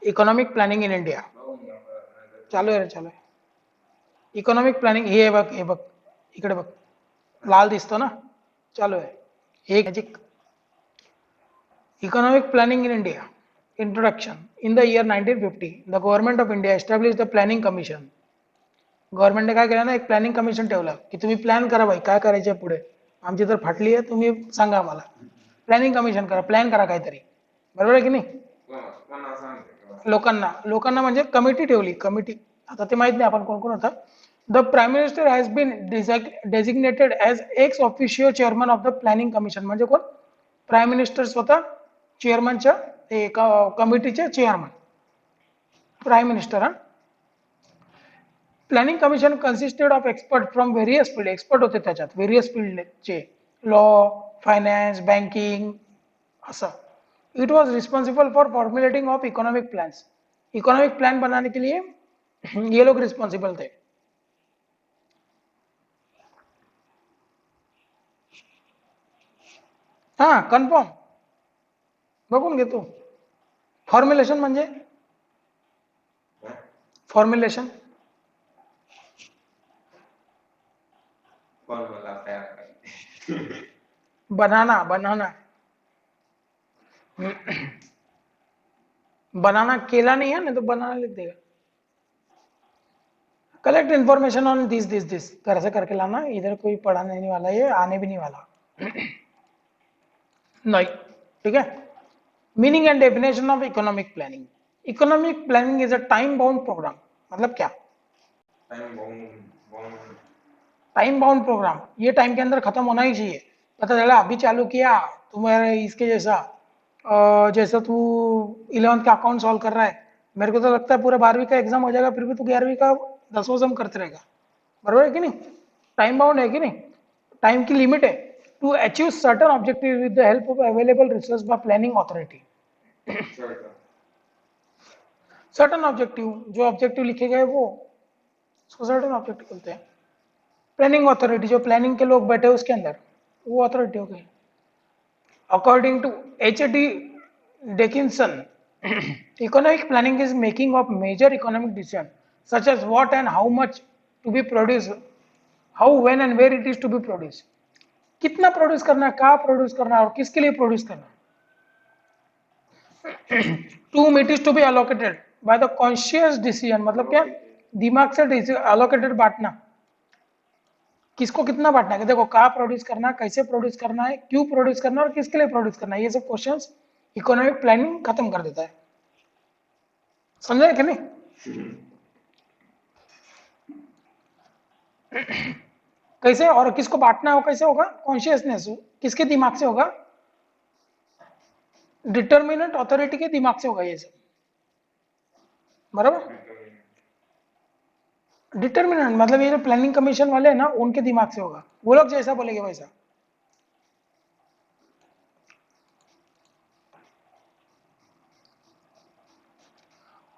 Economic planning in India चालू आहे चालू आहे. इकॉनॉमिक प्लॅनिंग हे बघ हे बघ इकडे बघ लाल दिसतो ना चालू आहे. हे magic. Economic planning in India. Introduction. In the year 1950, the government of India established the Planning Commission. गव्हर्नमेंटने काय केलं ना एक प्लॅनिंग कमिशन ठेवलं की तुम्ही प्लॅन करा भाई काय करायचं पुढे आमची तर फाटली आहे तुम्ही सांगा आम्हाला प्लॅनिंग कमिशन करा प्लॅन करा काहीतरी बरोबर आहे की नाही लोकांना लोकांना म्हणजे कमिटी ठेवली कमिटी आता ते माहित नाही आपण कोण कोण होता the prime minister has been designated as ex officio chairman of the planning commission म्हणजे कोण प्राईम मिनिस्टर स्वतः चेअरमनच्या कमिटीचे chairman prime minister. Planning commission consisted of expert from various field expert होते त्याच्यात व्हेरियस फील्डचे लॉ फायनान्स बँकिंग असं. It was responsible for formulating of economic plans economic plan बनाने के लिए ये लोग रिस्पॉन्सिबल थे. हा कन्फर्म बघून घे तू. फॉर्म्युलेशन म्हणजे फॉर्म्युलेशन बनाना बनाना बनाना केला नहीं है ना तो बनाना लिख देगा. कलेक्ट इन्फॉर्मेशन ऑन दिस घर से करके लाना इधर कोई पढ़ाने नहीं वाला ये आने भी नहीं वाला नहीं ठीक है. Meaning and definition of economic planning. Economic planning is a time bound programme. मतलब क्या टाइम बाउंड प्रोग्राम ये टाइम के अंदर खत्म होना ही चाहिए. पता चला अभी चालू किया तुम्हारे इसके जैसा तू 11th का अकाउंट सॉल्व कर रहा है मेरे को तो लगता है पूरा 12वीं का एग्जाम हो जाएगा फिर भी तू 11वीं का 10वां सम करते रहेगा बराबर है कि नहीं. टाइम बाउंड है कि नहीं टाइम की लिमिट है to achieve certain objective with the help of available resource by planning authority. Certain objective जो ऑब्जेक्टिव लिखे गए वो उसको सर्टन ऑब्जेक्टिव बोलते हैं. प्लानिंग अथॉरिटी जो प्लानिंग के लोग बैठे उसके अंदर वो अथॉरिटी हो गई. According to H.D. Dickinson, economic planning is making of major economic decisions such as what and how much to be produced, how, when and where it is to be produced. कितना produce करना है कहाँ produce करना है और किसके लिए produce करना है. To it is to be allocated by the conscious decision. मतलब क्या दिमाग से अलोकेटेड बांटना किसको कितना बांटना है देखो कहाँ प्रोड्यूस करना है कैसे प्रोड्यूस करना है क्यों प्रोड्यूस करना है और किसके लिए प्रोड्यूस करना है ये सब क्वेश्चंस इकोनॉमिक प्लानिंग खत्म कर देता है. समझे कि नहीं. कैसे और किसको बांटना हो कैसे होगा कॉन्शियसनेस किसके दिमाग से होगा डिटर्मिनेंट अथॉरिटी के दिमाग से होगा ये सब बराबर. डिटर्मिनेंट मतलब ये जो प्लानिंग कमीशन वाले हैं ना उनके दिमाग से होगा वो लोग जैसा बोलेंगे वैसा.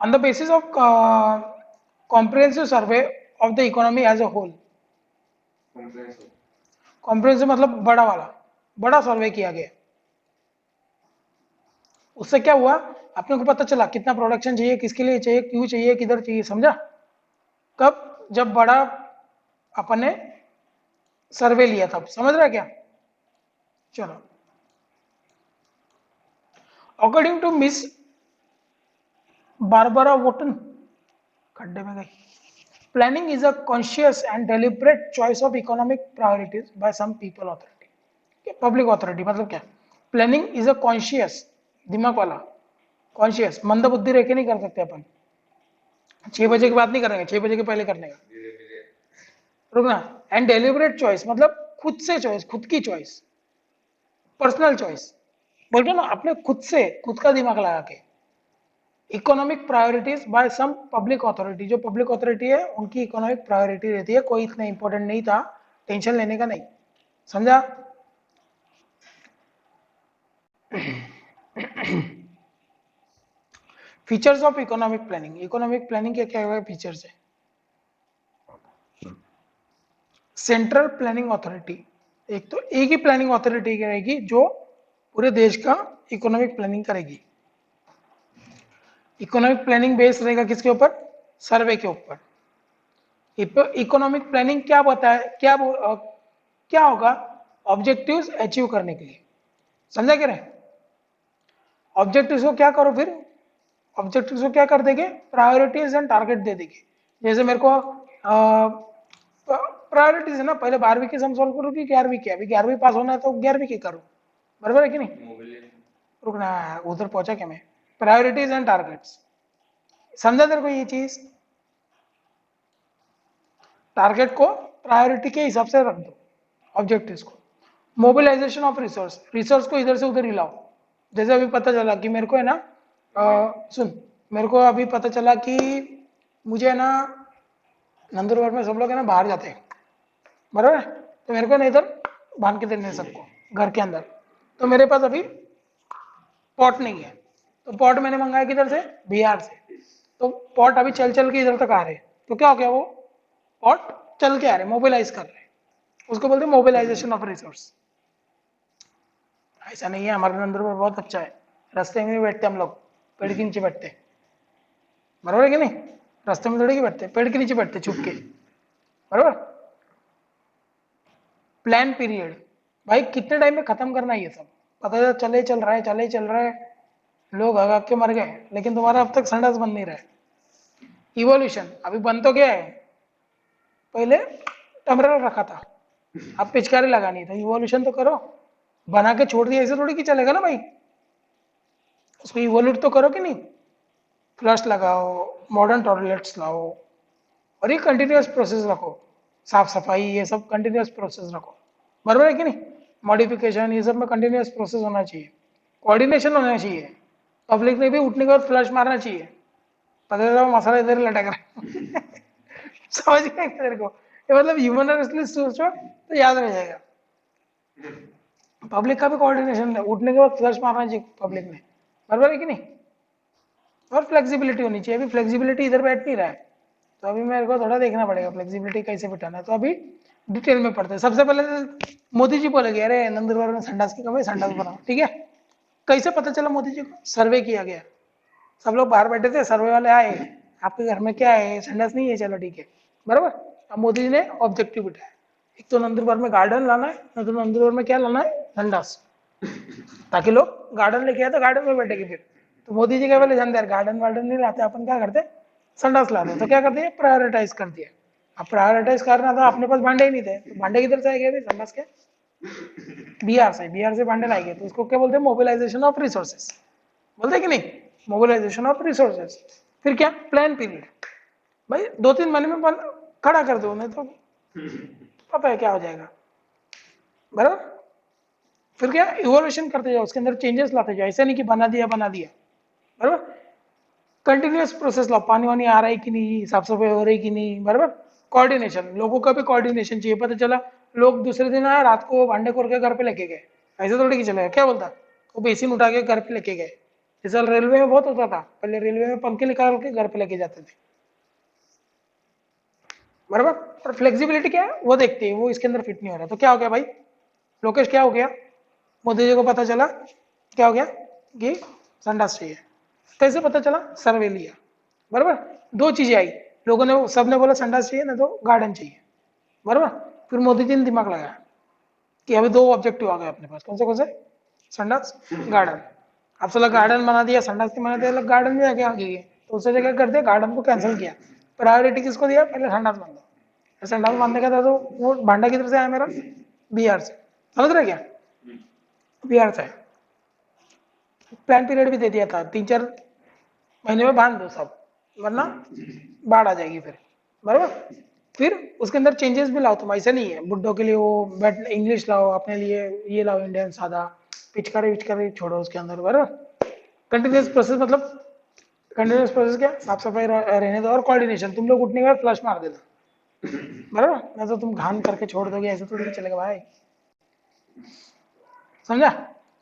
On the basis of comprehensive survey of the economy as a whole. comprehensive मतलब बड़ा वाला बड़ा सर्वे किया गया. उससे क्या हुआ अपने को पता चला कितना प्रोडक्शन चाहिए किसके लिए चाहिए क्यों चाहिए किधर चाहिए. समझा कब जब बड़ा अपने सर्वे लिया था. समझ रहा क्या. चलो according to miss Barbara Wootton खड्डे में गई. Planning is a conscious and deliberate choice of economic priorities by some people authority. Public authority मतलब क्या प्लानिंग इज अ कॉन्शियस दिमाग वाला कॉन्शियस मंद बुद्धि रह के नहीं कर सकते अपन. 6 बजे की बात नहीं करेंगे 6 बजे के पहले करने का रुकना. एंड डेलिब्रेट चॉइस मतलब खुद से चॉइस खुद की चॉइस पर्सनल चॉइस बोलते ना अपने खुद से खुद का दिमाग लगा के. Economic priorities by some public authority जो पब्लिक अथॉरिटी है उनकी इकोनॉमिक प्रायोरिटी रहती है. कोई इतना इंपॉर्टेंट नहीं था टेंशन लेने का नहीं. समझा. फीचर्स ऑफ इकोनॉमिक प्लानिंग के क्या फीचर्स है. सेंट्रल प्लानिंग अथॉरिटी एक तो एक ही प्लानिंग अथॉरिटी रहेगी जो पूरे देश का इकोनॉमिक प्लानिंग करेगी। इकोनॉमिक प्लानिंग बेस्ड रहेगा किसके ऊपर? सर्वे के ऊपर। इकोनॉमिक प्लानिंग क्या बताए, क्या होगा? ऑब्जेक्टिव्स अचीव करने के लिए। समझा कह रहे? ऑब्जेक्टिव्स को क्या करो फिर? ऑब्जेक्टिव्स को क्या कर देंगे? प्रायोरिटीज एंड टारगेट दे देंगे। जैसे मेरे को प्रायोरिटीज है ना, पहले 12वीं की सम सॉल्व करो कि 11वीं की? अभी 11वीं पास होना है तो 11वीं की करो, बराबर है कि नहीं? रुकना, उधर पहुंचा क्या मैं? प्रायोरिटीज एंड टारगेट्स, समझा तेरे को ये चीज? टारगेट को प्रायोरिटी के हिसाब से रख दो, ऑब्जेक्टिव्स को। मोबिलाइजेशन ऑफ रिसोर्स, रिसोर्स को इधर से उधर हिलाओ। जैसे अभी पता चला कि मेरे को है ना, सुन, मेरे को अभी पता चला कि मुझे है ना नंदुरबार में सब लोग है ना बाहर जाते हैं, बराबर है? तो मेरे को ना इधर बांध के देने सबको घर के अंदर। तो मेरे पास अभी पॉट नहीं है, तो पॉट मैंने मंगाया किधर से? बिहार से। तो पॉट अभी चल चल के इधर तक आ रहे, तो क्या हो गया? वो पॉट चल के आ रहे, मोबिलाइज कर रहे, उसको बोलते हैं मोबिलाइजेशन ऑफ रिसोर्स। ऐसा नहीं है, हमारे नंदुरबार बहुत अच्छा है, रास्ते में भी बैठते हम लोग, पेड़ के नीचे बैठते, बराबर है कि नहीं? रास्ते में थोड़ी बैठते, पेड़ के नीचे बैठते छुप के, बराबर। प्लान पीरियड, भाई कितने टाइम में खत्म करना है ये सब? पता चले चल रहा है, चले चल रहा है, लोग आग के मर गए, लेकिन तुम्हारा अब तक संडास बन नहीं रहा है। इवोल्यूशन अभी बन तो गया है, पहले टमरल रखा था, अब पिचकारी लगानी, तो इवोल्यूशन तो करो, बना के छोड़ दिया ऐसे थोड़ी कि चलेगा ना भाई, उसको इवोल्यूट तो करो कि नहीं? फ्लश लगाओ, मॉडर्न टॉयलेट्स लाओ, और ये कंटिन्यूस प्रोसेस रखो, साफ सफाई ये सब कंटिन्यूस प्रोसेस रखो, बराबर है कि नहीं? मॉडिफिकेशन ये सब में कंटिन्यूस प्रोसेस होना चाहिए, कोऑर्डिनेशन होना चाहिए। पब्लिक ने भी उठने के बाद फ्लश मारना चाहिए, पता चला मसाला इधर लटक रहा है समझ गए तेरे को? ये मतलब ह्यूमन सोचो तो याद रह जाएगा। पब्लिक का भी कोऑर्डिनेशन है, उठने के बाद फ्लश मारना चाहिए पब्लिक ने, बराबर है कि नहीं? और फ्लेक्सिबिलिटी होनी चाहिए, अभी फ्लेक्सिबिलिटी इधर बैठ नहीं रहा है, तो अभी मेरे को थोड़ा देखना पड़ेगा फ्लेक्सिबिलिटी कैसे बिठाना है, तो अभी डिटेल में पढ़ते हैं। सबसे पहले तो मोदी जी बोले गए, अरे नंदुरबार में संडास की कमी, संडास बनाओ, ठीक है? कैसे पता चला मोदी जी को? सर्वे किया गया, सब लोग बाहर बैठे थे, सर्वे वाले आए, आपके घर में क्या है? संडास नहीं है, चलो ठीक है, बराबर। अब मोदी जी ने ऑब्जेक्टिव बिठाया, एक तो नंदुरबार में गार्डन लाना है, न तो नंदुरबार में क्या लाना है? संडास, ताकि लोग गार्डन लेके आए तो गार्डन में बैठेंगे फिर। तो मोदी जी क्या बोले, जानते यार गार्डन वार्डन नहीं लाते, अपन क्या करते? संडास लाते। तो क्या करते हैं? प्रायोरिटाइज कर दिया। अब प्रायोरिटाइज करना था, अपने पास भांडे ही नहीं थे, तो भांडे किधर से आएंगे भाई संडास के? बिहार से भांडे लाएंगे, तो उसको क्या बोलते हैं? मोबिलाइजेशन ऑफ रिसोर्सेस, बोलते कि नहीं? Mobilisation of resources. फिर क्या? प्लान पीरियड, भाई 2-3 महीने में खड़ा कर दो, नहीं तो पता है क्या हो जाएगा, बराबर। फिर क्या? इवोल्यूशन करते जाओ, उसके अंदर चेंजेस लाते जाओ, ऐसा नहीं कि बना दिया, बराबर। कंटिन्यूस प्रोसेस लाओ, पानी वानी आ रहा है कि नहीं, साफ सफाई हो रही कि नहीं, बराबर। कोऑर्डिनेशन, लोगों का भी कोऑर्डिनेशन चाहिए। पता चला लोग दूसरे दिन आए, रात को भांडे खोल के घर पे लेके गए, ऐसे थोड़ी कि चलेगा, क्या बोलता? वो बेसिन उठा के घर पे लेके गए। जैसा रेलवे में बहुत होता था, पहले रेलवे में पंखे निकाल के घर पे लेके जाते थे, बराबर। और फ्लेक्सिबिलिटी क्या है वो देखते हैं, वो इसके अंदर फिट नहीं हो रहा, तो क्या हो गया भाई? लोकेश क्या हो गया? मोदी जी को पता चला, क्या हो गया कि संडास चाहिए। कैसे पता चला? सर्वे लिया, बराबर। 2 चीजें आई, लोगों ने, सबने बोला संडास चाहिए ना तो गार्डन चाहिए, बराबर। फिर मोदी जी ने दिमाग लगाया कि अभी 2 ऑब्जेक्टिव आ गए अपने पास, कौन से? संडास, गार्डन। अब चला गार्डन बना दिया, संडास नहीं बना दिया, गार्डन में आगे आ गई है, तो उससे जगह कर दिया, गार्डन को कैंसिल किया, प्रायोरिटी किसको दिया? पहले संडास बांध दो। संडास बांधने का था तो वो भांडा किधर से आया मेरा? बिहार से, समझ रहे क्या? बिहार से। प्लान पीरियड भी दे दिया था, 3-4 महीने में बांध दो सब, वरना बाढ़ आ जाएगी फिर, बराबर। फिर उसके अंदर चेंजेस भी लाओ, तुम ऐसा नहीं है बुड्ढों के लिए वो बैट इंग्लिश लाओ, अपने लिए ये लाओ इंडियन सादा, पिचकारी विचकारी छोड़ो उसके अंदर, बराबर। कंटिन्यूस प्रोसेस, मतलब कंटिन्यूस प्रोसेस क्या? साफ सफाई रहने दो, और कोऑर्डिनेशन, तुम लोग उठने के बाद फ्लश मार देना, बराबर। नहीं तो तुम घान करके छोड़ दोगे, ऐसे थोड़ी चलेगा भाई, समझा?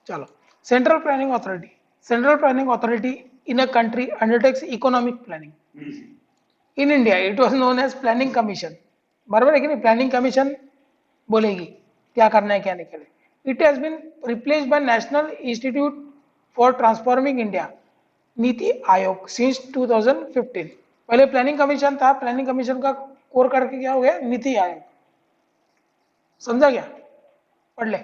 चलो, central planning authority, central planning authority in a country undertakes economic planning. In India it was known as planning commission, बराबर है कि नहीं? प्लानिंग कमीशन बोलेगी क्या करना है क्या नहीं करना है। It has been replaced by national institute for transforming India, NITI Aayog, since 2015। पहले प्लानिंग कमीशन था, प्लानिंग कमीशन का कोर करके क्या हो गया, नीति आयोग। समझा क्या? पढ़ ले।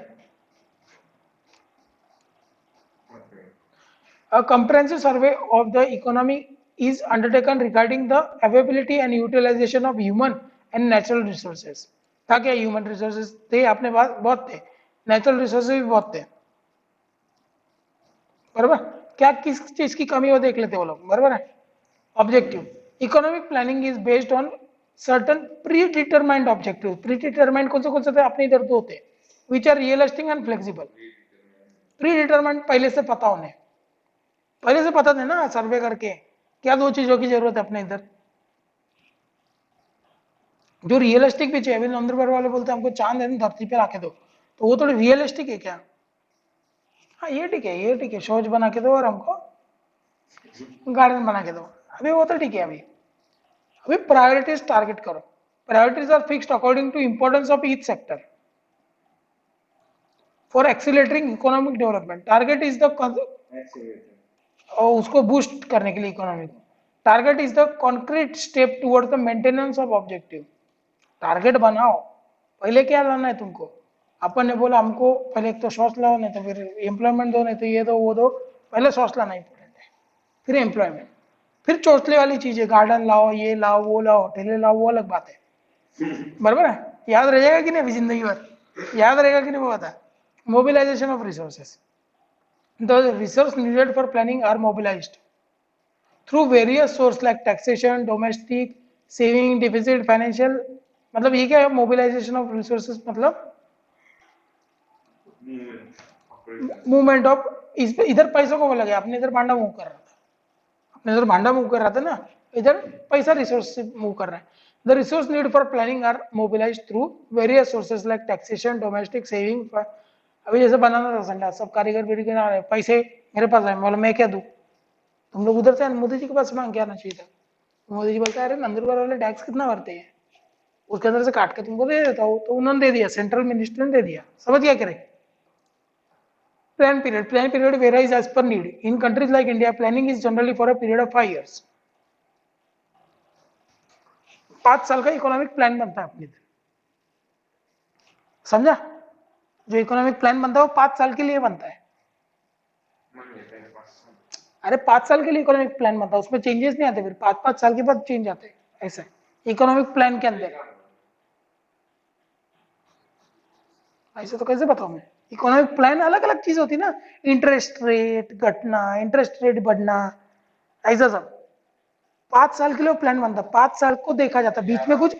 A comprehensive survey of the economy is undertaken regarding the availability and utilization of human and natural resources। था क्या? ह्यूमन रिसोर्सेज थे अपने पास, बहुत थे, नेचुरल रिसोर्सेज भी बहुत थे, बराबर। क्या किस चीज की कमी हो देख लेते वो लोग, बराबर है। Objective, economic planning is based on certain predetermined objective. Predetermined कौन से थे? अपने इधर दो थे, which are realistic and flexible. Predetermined पहले से पता होने, पहले से पता थे ना सर्वे करके क्या दो चीजों की जरूरत है अपने इधर। जो रियलिस्टिक भी चाहिए, नंदुरबार वाले बोलते हैं हमको चांद है धरती पे रखे दो, तो वो थोड़ी रियलिस्टिक है क्या? हाँ ये ठीक है, ये ठीक है, शौच बना के दो और हमको गार्डन बना के दो, अभी वो तो ठीक है। अभी प्रायोरिटीज टारगेट करो। Priorities are fixed according to importance of each sector for accelerating economic development. Target is the, और उसको बूस्ट करने के लिए इकोनॉमी को। Target is the concrete step towards the maintenance of objective. Target बनाओ, पहले क्या लाना है तुमको। अपन ने बोला हमको पहले एक तो सोर्स लाओ, नहीं तो फिर एम्प्लॉयमेंट दो, नहीं तो ये दो वो दो। पहले सोर्स लाना इंपॉर्टेंट है, फिर एम्प्लॉयमेंट, फिर चौथले वाली चीज है गार्डन लाओ, ये लाओ, वो लाओ, होटल लाओ, वो अलग बात है, बराबर है। याद रहेगा कि नहीं अभी जिंदगी भर, याद रहेगा कि नहीं वो बता। Mobilisation of resources, the resources needed for planning are mobilized through various sources like taxation, domestic, saving, deficit, financial। मतलब ये क्या है मोबिलाइजेशन ऑफ रिसोर्सेस? मतलब मूवमेंट ऑफ, इधर पैसों को लगे, अपने इधर भांडा मूव कर रहा था, अपने इधर भांडा मूव कर रहा था ना, इधर पैसा रिसोर्स से मूव कर रहा है। The resource need for planning are mobilise through various sources like taxation, domestic, saving. अभी जैसे बनाना था संडा, सब कारीगर बेरीगर आ रहे, पैसे मेरे पास है, बोला मैं क्या दूं, तुम लोग उधर से मोदी जी के पास मांग के आना चाहिए था। मोदी जी बोलता है अरे नंदुरबार वाले टैक्स कितना भरते हैं, उसके अंदर से काट के तुमको दे देता हूँ, तो उन्होंने दे दिया, सेंट्रल मिनिस्टर ने दे दिया। समझ क्या करे? Plan period varies as per need. In countries like India planning is generally for a period of 5 years। 5 साल का इकोनॉमिक प्लान बनता है अपने इधर, समझा? जो इकोनॉमिक प्लान बनता है वो 5 साल के लिए बनता है। अरे 5 साल के लिए इकोनॉमिक प्लान बनता है, उसमें चेंजेस नहीं आते, फिर 5-5 साल के बाद चेंज आते हैं, ऐसा है इकोनॉमिक प्लान के अंदर। ऐसे तो कैसे बताऊं मैं? इकोनॉमिक प्लान अलग अलग चीज होती है ना, इंटरेस्ट रेट घटना, इंटरेस्ट रेट बढ़ना, ऐसा सब 5 साल के लिए प्लान बनता, 5 साल को देखा जाता, बीच में कुछ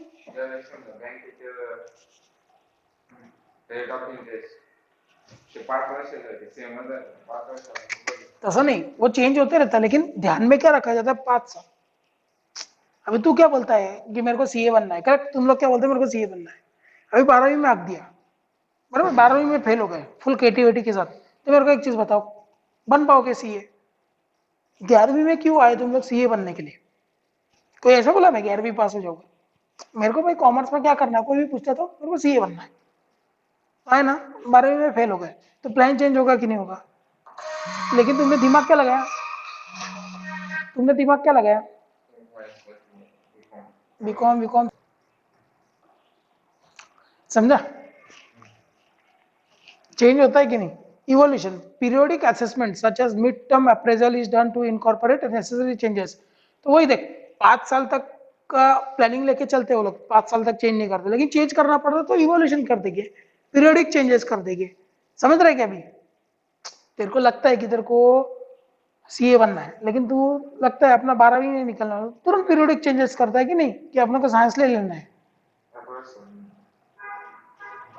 तसा नहीं, वो चेंज होते रहता है, लेकिन ध्यान में क्या रखा जाता है? 5 साल। अभी तू क्या बोलता है कि मेरे को सीए बनना है, करेक्ट? तुम लोग क्या बोलते हैं? मेरे को सीए बनना है। अभी 12वीं में आग दिया, बराबर, 12वीं में फेल हो गए फुल केटी के साथ, तो मेरे को एक चीज बताओ, बन पाओगे सीए? 11वीं में क्यों आए तुम लोग सीए बनने के लिए? कोई ऐसा बोला मैं 11वीं पास हो जाऊंगा? मेरे को भाई कॉमर्स में क्या करना है कोई भी पूछता तो मेरे को सीए बनना है ना। 12वीं में फेल हो गए तो प्लान चेंज होगा कि नहीं होगा? लेकिन तुमने दिमाग क्या लगाया? तुमने दिमाग क्या लगाया? बीकॉम बीकॉम, समझा? चेंज होता है कि नहीं? Evolution, periodic assessment such as mid term appraisal is done to incorporate necessary changes. तो वही देख, 5 साल तक का प्लानिंग लेके चलते हो लोग, 5 साल तक चेंज नहीं करते, लेकिन चेंज करना पड़ता तो इवोल्यूशन कर देंगे, पीरियोडिक चेंजेस कर देंगे। समझ रहे क्या? अभी तेरे को लगता है कि तेरे को सीए बनना है, लेकिन तू लगता है अपना 12वीं में निकलना, तुरंत पीरियोडिक चेंजेस करता है कि नहीं, कि अपने को साइंस ले लेना है।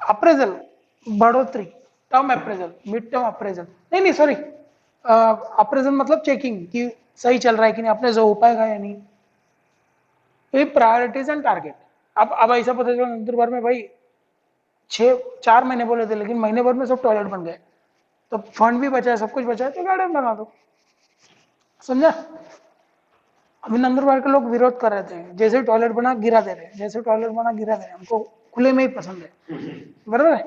अप्रेजल, बढ़ोतरी, term appraisal, mid term appraisal, नहीं नहीं सॉरी, अप्रेजल मतलब चेकिंग कि सही चल रहा है कि नहीं, अपने जो हो पाएगा या नहीं। ये प्रायोरिटीज एंड टारगेट। अब ऐसा पता चला नंदुरबार में भाई 4 महीने बोले थे, लेकिन महीने भर में सब टॉयलेट बन गए, तो फंड भी बचा है, सब कुछ बचा है, तो गार्डन बना दो। समझा? अभी नंदुरबार के लोग विरोध कर रहे थे, जैसे टॉयलेट बना गिरा दे रहे, जैसे टॉयलेट बना गिरा दे रहे, हमको खुले में ही पसंद है, बराबर है?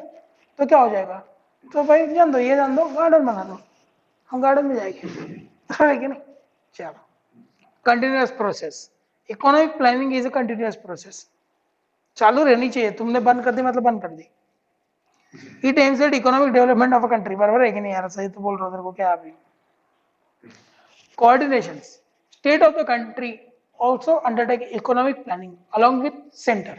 तो क्या हो जाएगा? तो भाई जान दो, ये जान दो, गार्डन बना दो, हम गार्डन में जाएंगे, है कि नहीं? चलो, continuous process, economic planning is a continuous process, चालू रहनी चाहिए, तुमने बंद कर दी मतलब बंद कर दी। It aims at economic development of a country, बराबर है कि नहीं यार? सही तो बोल रहा हूँ तेरे को, क्या अभी coordination, state of the country also undertake economic planning along with center,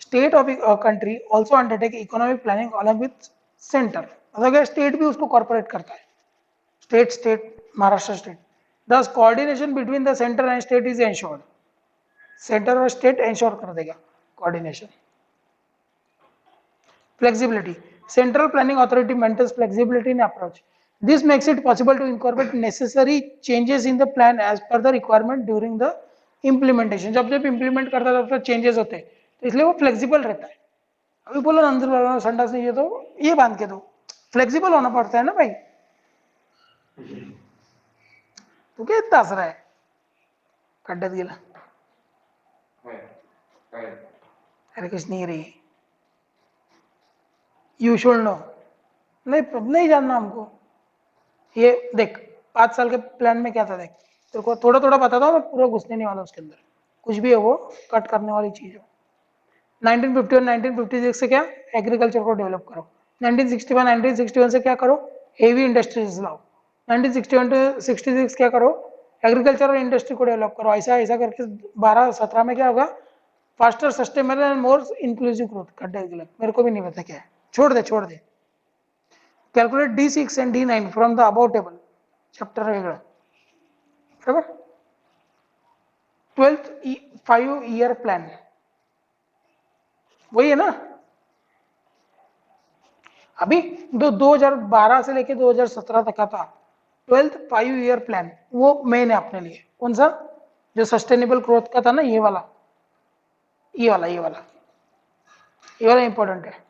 state of a country also undertake economic planning along with center, मतलब क्या स्टेट भी उसको कॉर्पोरेट करता है, state Maharashtra state, thus coordination between the center and state is ensured, centre और state ensure कर देगा coordination. Flexibility, central planning authority maintains flexibility in approach, this makes it possible to incorporate necessary changes in the plan as per the requirement during the implementation, जब जब implement करता है तब changes होते हैं, तो इसलिए वो फ्लेक्सिबल रहता है। अभी बोलो ना अंदर वाला संडास नहीं है तो ये बांध के दो, फ्लेक्सिबल होना पड़ता है ना भाई, तो क्या इतना असर है खड्ड्यात गेला, अरे कुछ नहीं रही, यू शुड नो, नहीं जानना हमको, ये देख 5 साल के प्लान में क्या था, देख तेरे को थोड़ा थोड़ा बताता हूँ, मैं पूरा घुसने नहीं वाला उसके अंदर, कुछ भी है वो कट करने वाली चीज हो। 1950 और 1956 से क्या, एग्रीकल्चर को डेवलप करो, 1961 से क्या करो, हेवी इंडस्ट्रीज लाओ, 1961 टू 66 क्या करो, एग्रीकल्चर और इंडस्ट्री को डेवलप करो, ऐसा ऐसा करके 12-17 में क्या होगा, faster sustainable and more inclusive growth, मेरे को भी नहीं पता क्या है, छोड़ दे। Calculate D6 and D9 from the above table, chapter वेगळं, बराबर। 12th 5 year plan वही है ना, अभी 2012 से लेके 2017 तक का था 12th 5 year प्लान, वो मेन है अपने लिए, कौन सा, जो सस्टेनेबल ग्रोथ का था ना, ये वाला इंपॉर्टेंट है।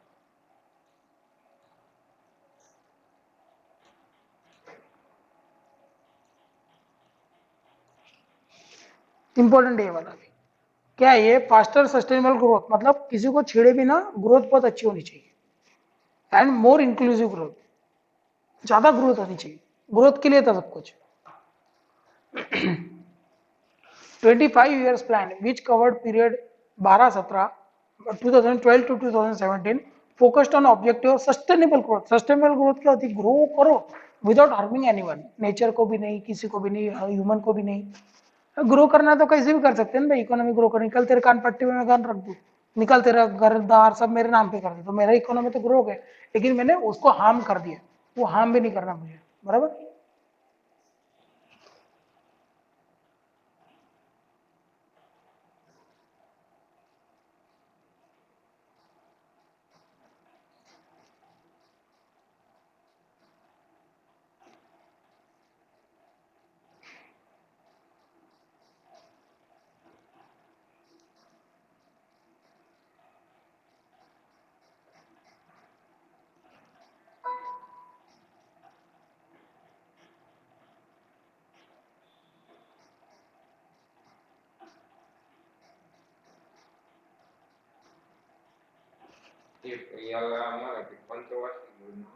इंपॉर्टेंट है ये वाला भी, क्या है ये, फास्टर सस्टेनेबल ग्रोथ, मतलब किसी को छेड़े बिना ग्रोथ बहुत अच्छी होनी चाहिए, एंड मोर इंक्लूसिव ग्रोथ, ज्यादा ग्रोथ होनी चाहिए, ग्रोथ के लिए था सब कुछ। 25 years plan which covered period 12-17 2012 to 2017 focused on objective of sustainable growth, sustainable growth क्या होती है, ग्रो करो विदाउट हार्मिंग एनीवन, नेचर को भी नहीं, किसी को भी नहीं, ह्यूमन को भी नहीं, ग्रो करना है तो कैसे भी कर सकते हैं भाई, इकोनॉमी ग्रो कर, निकल तेरे कान पट्टी में मैं गन रख दूं, निकल तेरा घर दार सब मेरे नाम पे कर दे, तो मेरा इकोनॉमी तो ग्रो हो गया, लेकिन मैंने उसको हार्म कर दिया, वो हार्म भी नहीं करना मुझे, बराबर।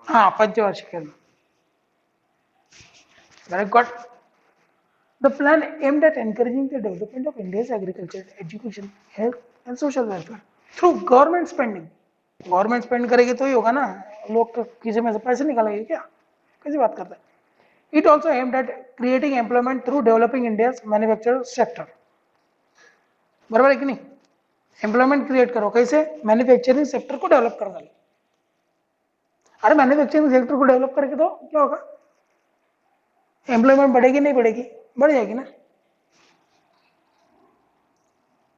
हाँ पंचवार्षिक, very good. The plan aimed at encouraging the development of India's agriculture, education, health and social welfare through government spending. Government spend करेगी तो ही होगा ना, लोग किसी में से पैसे निकालेंगे क्या, कैसी बात करते हैं। It also aimed at creating employment through developing India manufacture sector, बराबर है कि नहीं, एम्प्लॉयमेंट क्रिएट करो कैसे, मैन्युफैक्चरिंग सेक्टर को डेवलप कर डालो, अरे मैन्युफैक्चरिंग सेक्टर को डेवलप करके तो क्या होगा, एम्प्लॉयमेंट बढ़ेगी नहीं बढ़ेगी, बढ़ जाएगी ना।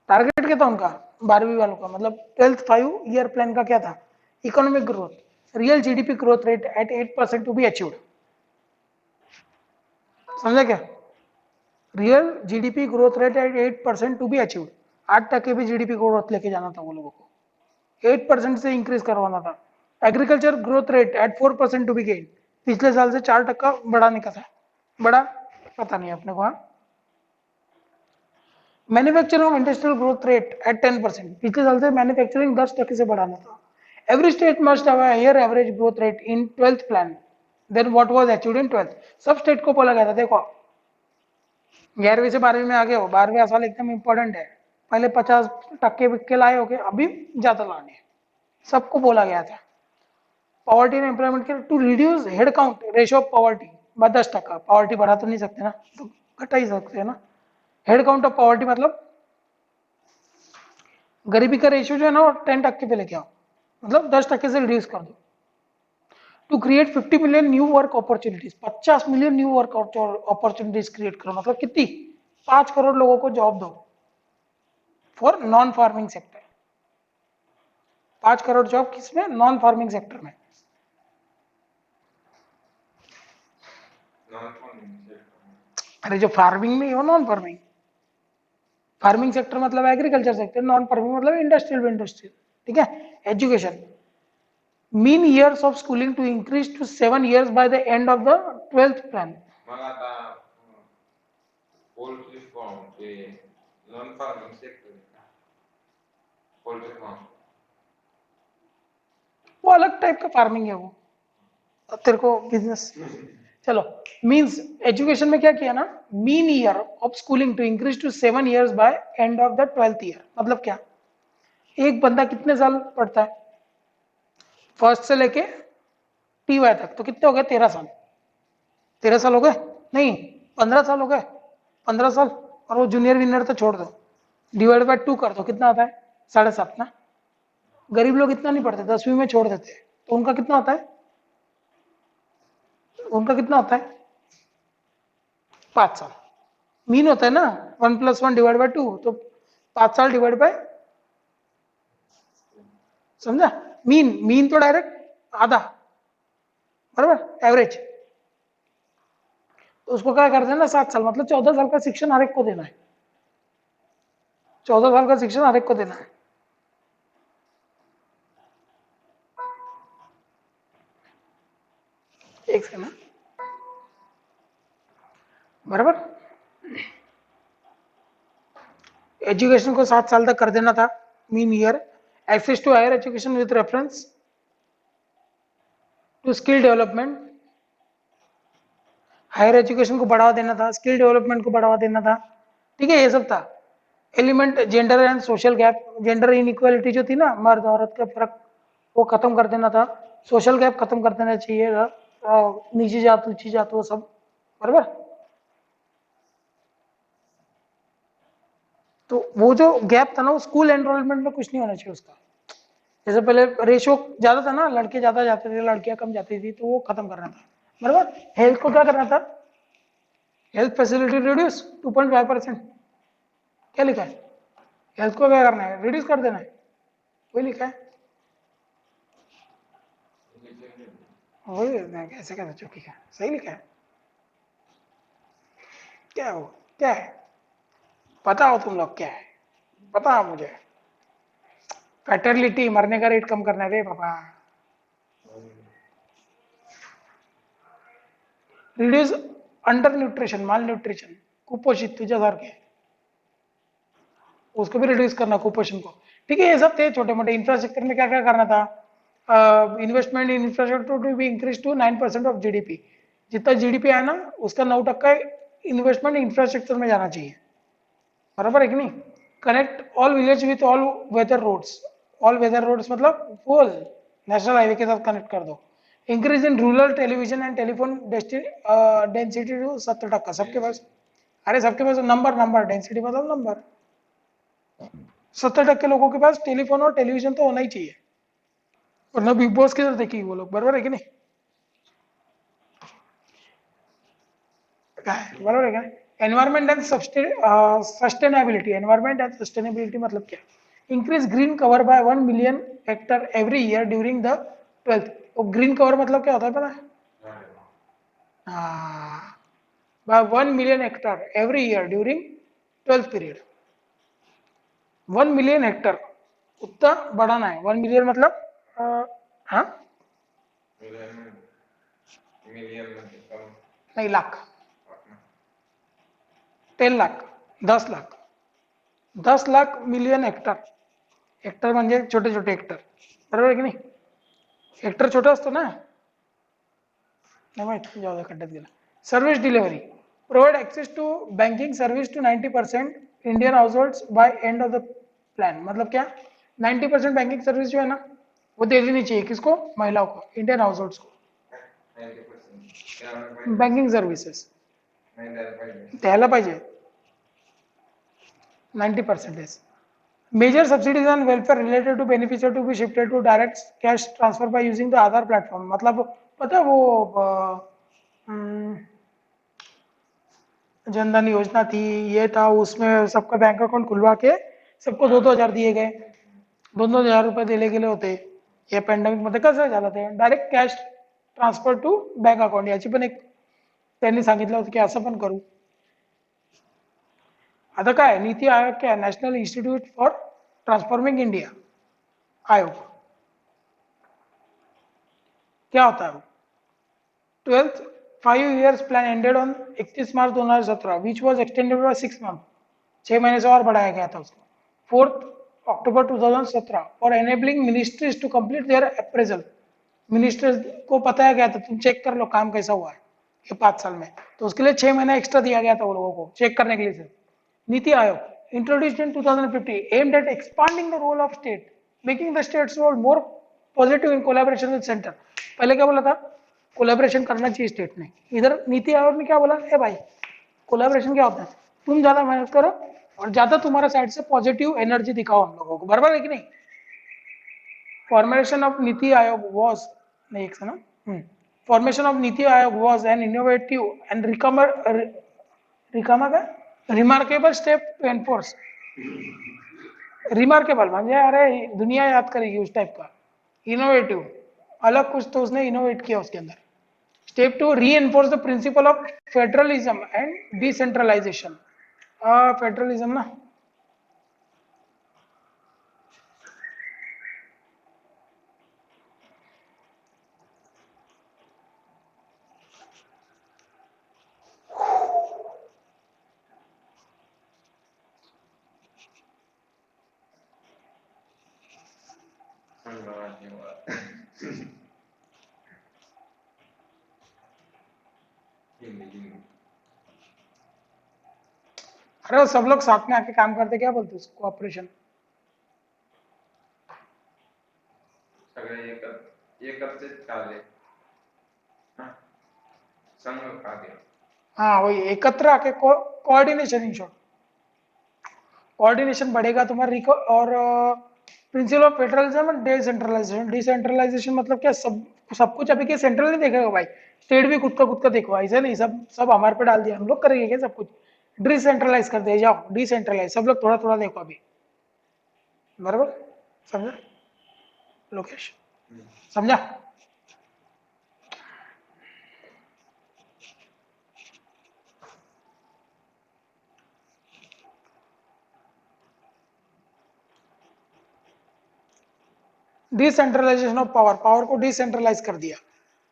टारगेट क्या था उनका 12वीं वालों का, मतलब 12th 5 year प्लान का क्या था, economic growth, real GDP growth rate at 8% to be achieved, समझा क्या, real GDP growth rate at 8% to be achieved, 8% भी जीडीपी ग्रोथ लेके जाना था वो लोगों को, 8% से इंक्रीज करवाना था। Agriculture growth rate at 4% to be gain, पिछले साल से 4% बढ़ाने का था, बड़ा पता नहीं अपने को। Manufacturing of industrial growth rate at 10%, पिछले साल से मैन्युफैक्चरिंग 10% से बढ़ाना था। Every state must have a higher average growth rate in 12th plan than what was achieved in 12th. सब स्टेट को बोला गया था, देखो 11वीं से 12वीं में आ गए हो, 12वां साल एकदम इंपॉर्टेंट है, पहले 50% विक्के लाए हो गए, अभी ज्यादा लाने हैं, सबको बोला गया था। पॉवर्टी एंड एम्प्लॉयमेंट के to reduce head count ratio of poverty by 10%, poverty बढ़ा तो नहीं सकते ना, तो घटा ही सकते हैं ना। हेड काउंट ऑफ पॉवर्टी मतलब गरीबी का रेशियो जो है ना 10% पे लेके आओ, मतलब 10% से रिड्यूस कर दो। To create 50 million new work opportunities, 50 million new work opportunities create करो, मतलब कितनी, 5 करोड़ लोगों को जॉब दो for non farming sector. 5 crore job किसमें, नॉन फार्मिंग सेक्टर में। अरे जो फार्मिंग में हो, नॉन फार्मिंग, फार्मिंग सेक्टर मतलब एग्रीकल्चर सेक्टर, नॉन फार्मिंग मतलब इंडस्ट्रियल, ठीक है। Education, mean years of schooling to increase to 7 years by the end of the 12th plan. मग आता पोल्ट्री फार्म ते non farming sector, poultry farm वो अलग type का फार्मिंग है वो, तेरे को बिजनेस। चलो, मींस एजुकेशन में क्या किया ना, mean year of schooling to increase to 7 years by end of the 12th year, मतलब क्या, एक बंदा कितने साल पढ़ता है, फर्स्ट से लेके TY तक, तो कितने हो गए, 13 साल, 13 साल हो गए, नहीं 15 साल हो गए, 15 साल, और वो जूनियर विनियर तो छोड़ दो, डिवाइड बाय 2 कर दो, कितना आता है, 7.5 ना। गरीब लोग इतना नहीं पढ़ते, 10वीं में छोड़ देते, तो उनका कितना होता है, उनका कितना होता है, 5 साल। मीन होता है ना 1 + 1 डिवाइड बाय 2, तो 5 साल डिवाइड बाय, समझा, मीन तो डायरेक्ट आधा, बराबर, एवरेज, तो उसको क्या कर देना 7 साल, मतलब 14 साल का शिक्षण हर एक को देना है, 14 साल का शिक्षण हर एक को देना है। एक से ना, बराबर, एजुकेशन को 7 साल तक कर देना था, mean year. Access to higher education with reference to skill development, higher education को बढ़ावा देना था, स्किल डेवलपमेंट को बढ़ावा देना था, ठीक है, ये सब था। Element gender and social gap, gender inequality जो थी ना, मर्द औरत का फर्क, वो खत्म कर देना था, सोशल गैप खत्म कर देना चाहिए था, नीची जात ऊंची जात वो सब, बराबर। तो वो जो गैप था ना, वो स्कूल एनरोलमेंट में कुछ नहीं होना चाहिए उसका, जैसे पहले रेशियो ज्यादा था ना, लड़के ज्यादा जाते थे लड़कियां कम जाती थी, तो वो खत्म करना था, बराबर। हेल्थ को क्या करना था, हेल्थ फैसिलिटी रिड्यूस 2.5%, क्या लिखा है, हेल्थ को क्या करना है, रिड्यूस कर देना है, वही लिखा है, वही कैसे कैसे चुप लिखा है, सही लिखा है, क्या है वो, क्या है, बताओ तुम लोग क्या है, बताओ मुझे। फैटर्लिटी, मरने का रेट कम करना है रे पापा। रिड्यूस अंडर न्यूट्रिशन, माल न्यूट्रिशन, कुपोषित तुझ्यासारखे, उसको भी रिड्यूस करना, कुपोषण को, ठीक है। ये सब थे छोटे मोटे। इंफ्रास्ट्रक्चर में क्या क्या करना था, investment in infrastructure to be increase to 9% of GDP, जितना GDP आया ना उसका 9% इन्वेस्टमेंट इंफ्रास्ट्रक्चर में जाना चाहिए, बराबर है कि नहीं। Connect all village with all weather roads, all weather roads मतलब फुल नेशनल हाईवे के साथ कनेक्ट कर दो। Increase in rural television and telephone density to 70%, सबके पास, अरे सबके पास नंबर, नंबर डेंसिटी मतलब नंबर, 70% लोगों के पास टेलीफोन और टेलीविजन तो होना ही चाहिए, वरना बिग बॉस किधर देखेगी वो लोग, बराबर है कि नहीं, बराबर है क्या। Environment and sustainability, environment and sustainability मतलब क्या, increase green cover by 1 million hectare every year during the 12th। तो ग्रीन कवर मतलब क्या होता है पता है, by 1 million hectare every year during 12th period. 1 million hectare उतना बढ़ाना है, 1 million मतलब हाँ नहीं, lakh, 10 lakh, 10 lakh, 10 lakh million hectare, hectare म्हणजे छोटे छोटे हेक्टर, बरोबर है कि नहीं। हेक्टर छोटा असतो ना, नाही माहित, जाऊ दे खड्ड्यात गेला. Service delivery provide access to banking service to 90% Indian households by end of the plan. मतलब क्या, 90% बैंकिंग सर्विस जो है ना वो दे देनी चाहिए किसको, महिलाओं को, इंडियन हाउस होल्ड्स को, 90% द्यायला पाहिजे. बैंकिंग सर्व्हिसेस नाही द्यायला पाहिजे. द्यायला पाहिजे 90%. Major subsidies and welfare related to beneficiary to be shifted to direct cash transfer by using the Aadhaar platform. मतलब पता है वो जनधन योजना थी, ये था, उसमें सबका बैंक अकाउंट खुलवा के सबको 2,000 दिए गए, 2,000 रुपये दिले गेले होते. या पॅन्डेमिक मध्ये कसं झालं ते, direct cash transfer to bank account, याची पण एक त्यांनी सांगितलं होतं की असं पण करू. आता काय, नीति आयोग क्या, national institute for transforming India Aayog, क्या होता है वो. 12th 5 years plan ended on 31 March 2017 which was extended by 6 month, 6 महीने से और बढ़ाया गया था उसको. 4th October 2017 for enabling ministries to complete their appraisal. Ministers को बताया गया था तुम चेक कर लो काम कैसा हुआ है ये 5 साल में, तो उसके लिए 6 महीना एक्स्ट्रा दिया गया था वो लोगों को चेक करने के लिए. NITI Aayog introduced in 2015 aimed at expanding the role of state, making the state's role more positive in collaboration with center. पहले क्या बोला था, कोलैबोरेशन करना चाहिए स्टेट ने. इधर नीति आयोग ने क्या बोला, ए भाई कोलैबोरेशन क्या होता है, तुम ज्यादा मेहनत करो और ज्यादा तुम्हारा साइड से पॉजिटिव एनर्जी दिखाओ हम लोगों को, बराबर है कि नहीं. Formation of NITI Aayog was, नहीं एक ना, formation of NITI Aayog was an innovative and remarkable step to enforce. Remarkable म्हणजे अरे दुनिया याद करेगी उस टाइप का. इनोवेटिव, अलग कुछ तो उसने इनोवेट किया उसके अंदर. Step to, reinforce the principle of federalism and decentralisation. Federalism ना, हिंदी. अरे वो सब लोग साथ में आके काम करते, क्या बोलते उसको, कोऑपरेशन. सगळे एकत्रच चालले. संघ कार्य. हाँ वही एकत्र आके कोऑर्डिनेशन, इन शॉर्ट कोऑर्डिनेशन बढ़ेगा तुम्हारा. और principle of federalism and decentralisation. Decentralisation मतलब क्या, सब कुछ अभी के सेंट्रल नहीं देखेगा भाई, स्टेट भी खुद का देखो, ऐसे नहीं सब सब हमारे पे डाल दिया, हम लोग करेंगे क्या सब कुछ, डिसेंट्रलाइज कर दिया, जाओ डिसेंट्रलाइज, सब लोग थोड़ा थोड़ा देखो अभी, बराबर समझा लोकेश, समझा. डिसेंट्रलाइजेशन ऑफ पावर, पावर को डिसेंट्रलाइज कर दिया.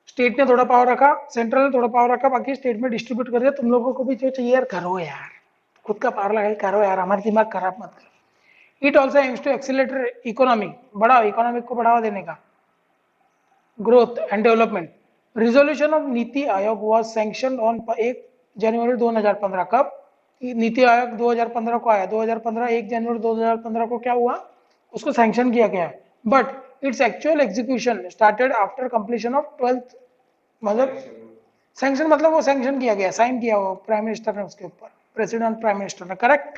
स्टेट ने थोड़ा पावर रखा, सेंट्रल ने थोड़ा पावर रखा, बाकी स्टेट में डिस्ट्रीब्यूट कर दिया. तुम लोगों को भी जो चाहिए यार करो यार, खुद का पावर लगाई करो यार, हमारा दिमाग खराब मत करो. It also aims to accelerate economy, बढ़ाओ इकोनॉमिक को बढ़ावा देने का, growth and development. Resolution of NITI Aayog was sanction on 1 जनवरी 2015. कब नीति आयोग 2015 को आया, 2015 1 जनवरी 2015 को क्या हुआ, उसको सैंक्शन किया गया. But its actual execution started after completion of 12th. मतलब सैंक्शन मतलब वो सैंक्शन किया गया, साइन किया वो प्राइम मिनिस्टर ने उसके ऊपर, प्रेसिडेंट प्राइम मिनिस्टर ने, करेक्ट.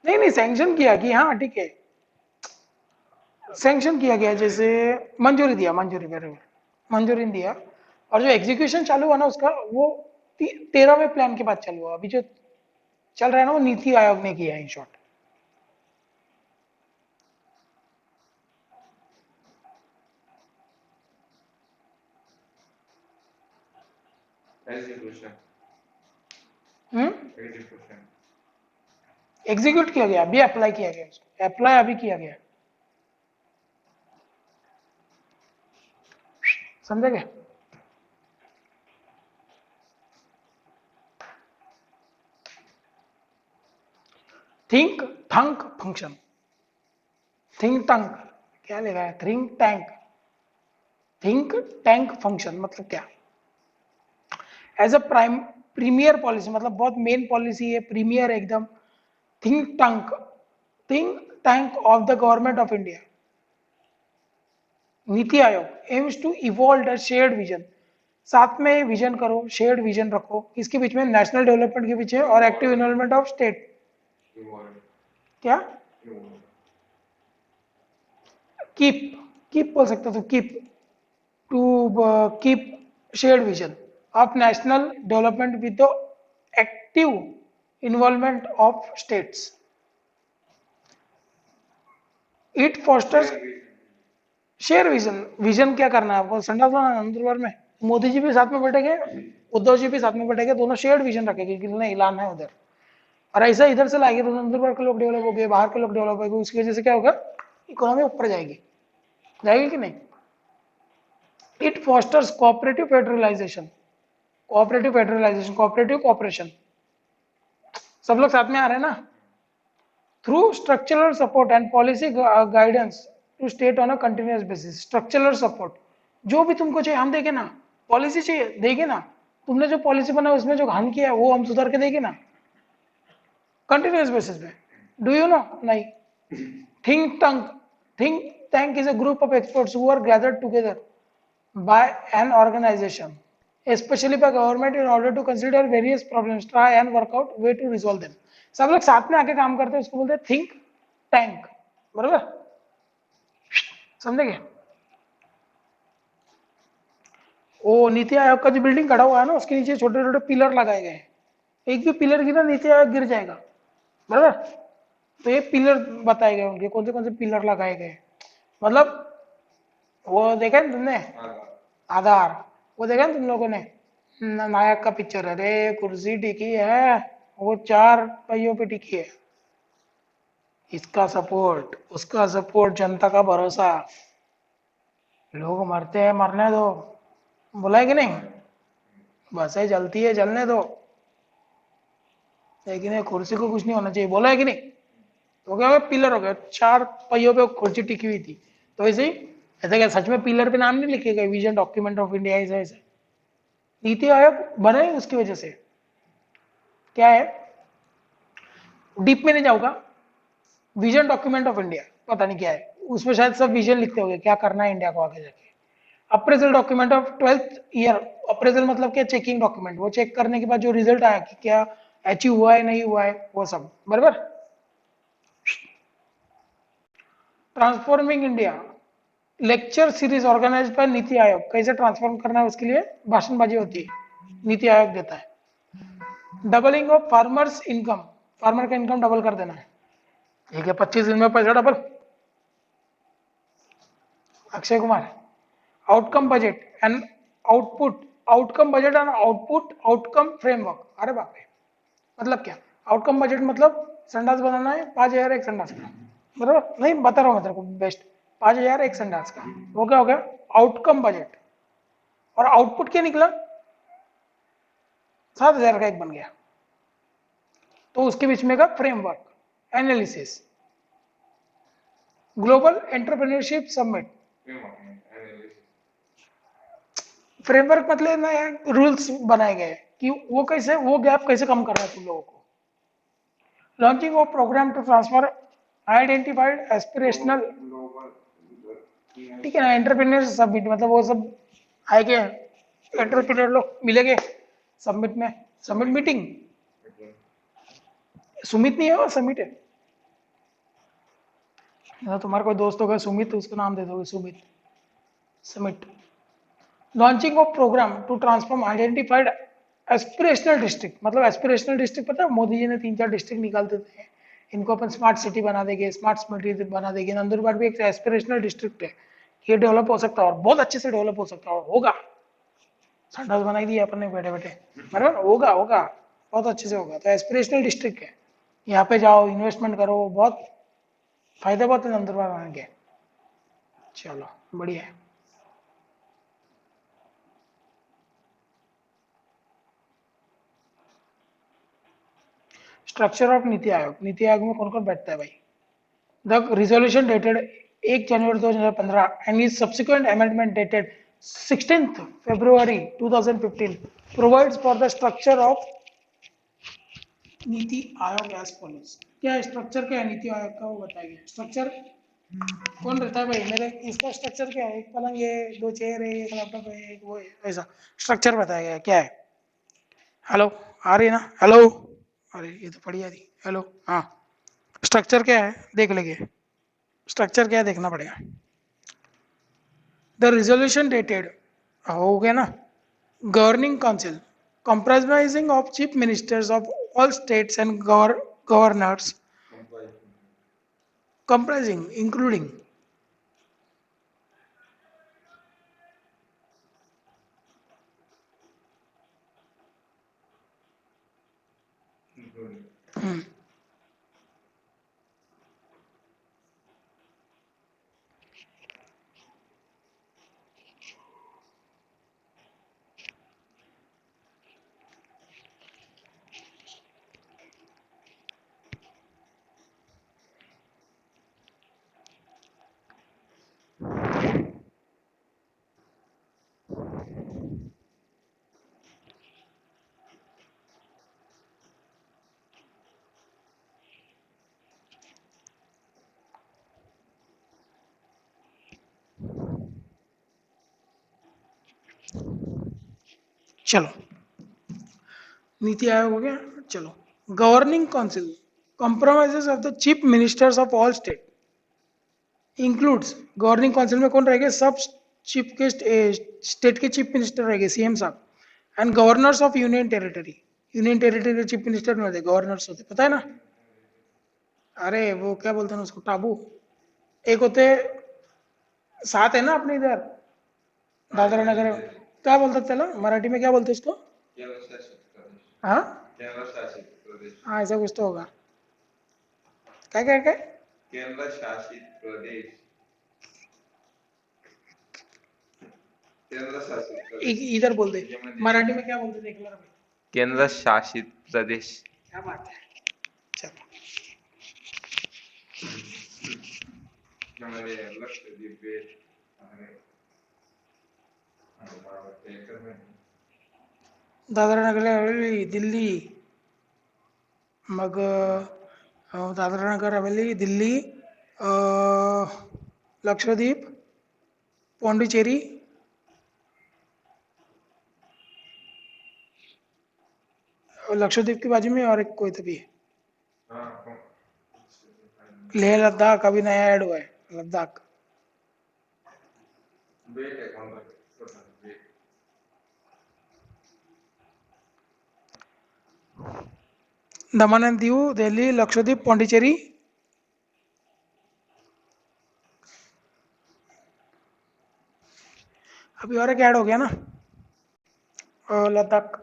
नहीं नहीं सैंक्शन किया कि हाँ ठीक है, सैंक्शन किया गया, जैसे मंजूरी दिया, मंजूरी बराबर, मंजूरी दिया. और जो एग्जीक्यूशन चालू हुआ ना उसका, वो 13वें प्लान के बाद चालू हुआ. अभी जो चल रहा है ना वो नीति आयोग ने किया, इन शॉर्ट. एग्जीक्यूट किया गया, अभी अप्लाई किया गया, उसको अप्लाई अभी किया गया, समझे क्या. थिंक थंक फंक्शन, थिंक टंक क्या लिखा है? थिंक टैंक फंक्शन मतलब क्या? एज अ प्रीमियर पॉलिसी, मतलब बहुत मेन पॉलिसी है, प्रीमियर एकदम। Think tank, think tank of the government of India. NITI Aayog aims to evolve a shared vision. साथ में विजन करो, शेयर्ड विजन रखो, किसके बीच में? नेशनल डेवलपमेंट के पीछे और active involvement of state. Evolve. क्या? Evolve. कीप, कीप बोल सकते हो तो keep, to keep shared vision of national development with the active involvement of states. It fosters Share vision. Share vision. Vision क्या करना है आपको? संडास बनाना है नंदुरबार में। मोदी जी भी साथ में बैठेंगे, उद्धव जी भी साथ में बैठेंगे, दोनों शेयर्ड विजन रखेंगे कि नहीं लाना है उधर। और ऐसा इधर से लाएंगे तो नंदुरबार के लोग डेवलप हो गए, बाहर के लोग डेवलप हो गए, उसकी वजह से क्या होगा? इकोनॉमी ऊपर जाएगी, जाएगी कि नहीं? It fosters cooperative federalization, cooperative federalization, cooperative cooperation. सब लोग साथ में आ रहे हैं ना? Through structural support and policy guidance to state on a continuous basis. Structural support, जो भी तुमको चाहिए हम देंगे ना। पॉलिसी चाहिए देंगे ना। तुमने जो पॉलिसी बनाया उसमें जो घान किया है वो हम सुधार के देंगे ना, कंटिन्यूअस बेसिस पे। Do you know? नहीं। Think tank, think tank is a group of experts who are gathered together by an organization, especially by government, in order to consider various problems, try and work out way to resolve them। सब लोग साथ में आके काम करते हैं, उसको बोलते हैं थिंक टैंक। बराबर? समझे क्या? वो नीति आयोग का जो बिल्डिंग खड़ा हुआ है ना, उसके नीचे छोटे छोटे पिलर लगाए गए हैं। एक भी पिलर गिरा नीति आयोग गिर जाएगा। बराबर? तो ये पिलर बताए गए होंगे कौन से पिलर लगाए गए। मतलब वो देखा ना तुमने? आधार, वो देखा ना तुम लोगों ने? नायक का पिक्चर, अरे कुर्सी टिकी है, वो 4 पहियों पे टिकी है। इसका सपोर्ट, उसका सपोर्ट, जनता का भरोसा। लोग मरते हैं, मरने दो। बोला है कि नहीं? बसें जलती है, जलने दो। लेकिन ये कुर्सी को कुछ नहीं होना चाहिए, बोला है कि नहीं? तो क्या हो गया? पिलर हो गया, 4 पहियों पे कुर्सी टिकी हुई थी। तो ऐसे ही, ऐसा क्या सच में पिलर पे नाम नहीं लिखे गए विजन डॉक्यूमेंट ऑफ इंडिया? ऐसे ऐसे नीति आयोग बने उसकी वजह से। क्या है? डीप में नहीं जाऊंगा। विजन डॉक्यूमेंट ऑफ इंडिया पता नहीं क्या है, उसमें शायद सब विजन लिखते होंगे क्या करना है इंडिया को आगे जाके। Appraisal document of 12th year. Appraisal मतलब क्या? चेकिंग डॉक्यूमेंट, वो चेक करने के बाद जो रिजल्ट आया कि क्या अचीव हुआ है नहीं हुआ है, वो सब। बराबर? Transforming India lecture series organise by NITI Aayog. कैसे ट्रांसफॉर्म करना है उसके लिए भाषणबाजी होती है, नीति आयोग देता है। Doubling of farmers income, farmer का इनकम डबल कर देना है। ठीक है, 25 दिन में पैसा double. Akshay Kumar. Outcome budget and output, outcome budget and output outcome framework. अरे बाप रे, मतलब क्या? आउटकम बजट मतलब संडास बनाना है 5,000 एक संडास का। बराबर? नहीं बता रहा हूँ मैं तेरे को बेस्ट। 5,000 एक संडास का, वो क्या हो गया? Outcome budget. और आउटपुट क्या निकला? 7,000 का एक बन गया। तो उसके बीच में का framework, analysis. Global entrepreneurship summit. Framework मतलब ना यार रूल्स बनाए गए कि वो कैसे, वो गैप कैसे कम करना है तुम लोगों को। Launching of programme to transfer identified aspirational. ठीक है ना? एंटरप्रेन्योर समिट मतलब वो सब आएंगे, एंटरप्रेन्योर लोग मिलेंगे समिट में। समिट मीटिंग, सुमित नहीं है वो, समिट है। या तुम्हारा कोई दोस्त होगा सुमित, तो उसको नाम दे दोगे Sumit. Summit. Launching of programme to transform identified aspirational district. मतलब एस्पिरेशनल डिस्ट्रिक्ट पता है, मोदी जी ने 3-4 डिस्ट्रिक्ट निकालते थे, इनको अपन स्मार्ट सिटी बना देंगे, स्मार्ट सिटी बना देंगे। नंदुरबार भी एक एस्पिरेशनल डिस्ट्रिक्ट है, ये डेवलप हो सकता है और बहुत अच्छे से डेवलप हो सकता है और होगा। संडास बनाई दिया अपन ने बैठे बैठे। बराबर? होगा होगा, बहुत अच्छे से होगा। तो एस्पिरेशनल डिस्ट्रिक्ट है, यहाँ पे जाओ, इन्वेस्टमेंट करो, बहुत फायदे बहुत है नंदुरबार आने के। चलो बढ़िया है। स्ट्रक्चर ऑफ नीति आयोग। नीति आयोग में कौन कौन बैठता है भाई? The resolution dated 1 January 2015 and its subsequent amendment dated 16th February 2015 provides for the structure of NITI Aayog as follows. क्या स्ट्रक्चर क्या है नीति आयोग का वो बताइए। स्ट्रक्चर कौन रहता है भाई मेरे, इसका स्ट्रक्चर क्या है? एक पलंग है, दो चेयर है, एक लैपटॉप है, एक वो है, ऐसा स्ट्रक्चर बताया गया है। क्या है? हेलो, आ रही है ना? हेलो, अरे ये तो पड़ी आ रही। हेलो, हाँ, स्ट्रक्चर क्या है देख लेंगे। स्ट्रक्चर क्या है देखना पड़ेगा। द रिजोल्यूशन डेटेड, हो गया ना। Governing council comprising of chief ministers of all states and governors, comprising including चलो नीति आयोग हो गया। चलो governing council compromises of the chief ministers of all state includes, governing council में कौन रहेंगे? सब चीफ के स्टेट के चीफ मिनिस्टर रहेंगे, सीएम साहब, and governors of union territory. Union territory के चीफ मिनिस्टर नहीं होते, गवर्नर्स होते, पता है ना? अरे वो क्या बोलते हैं उसको, टाबू। एक होते, सात है ना अपने इधर दादरा नगर, क्या बोलते हैं चलो मराठी में क्या बोलते हैं उसको? हाँ हाँ, ऐसा कुछ तो होगा। क्या क्या क्या? केंद्र शासित प्रदेश, केंद्र शासित प्रदेश। इधर बोल दे, मराठी में क्या बोलते देख लो भाई। केंद्र शासित प्रदेश। क्या बात है। चलो हमारे लक्षद्वीप पे दादरा नगर हवेली दिल्ली, मग दादरा नगर हवेली दिल्ली, लक्षद्वीप, पौंडीचेरी, लक्षद्वीप की बाजू में और एक कोई तो भी है, लेह लद्दाख अभी नया ऐड हुआ है, लद्दाख। दमन एंड दीव, दिल्ली, लक्षद्वीप, पौंडीचेरी, अभी और एक ऐड हो गया ना, लद्दाख।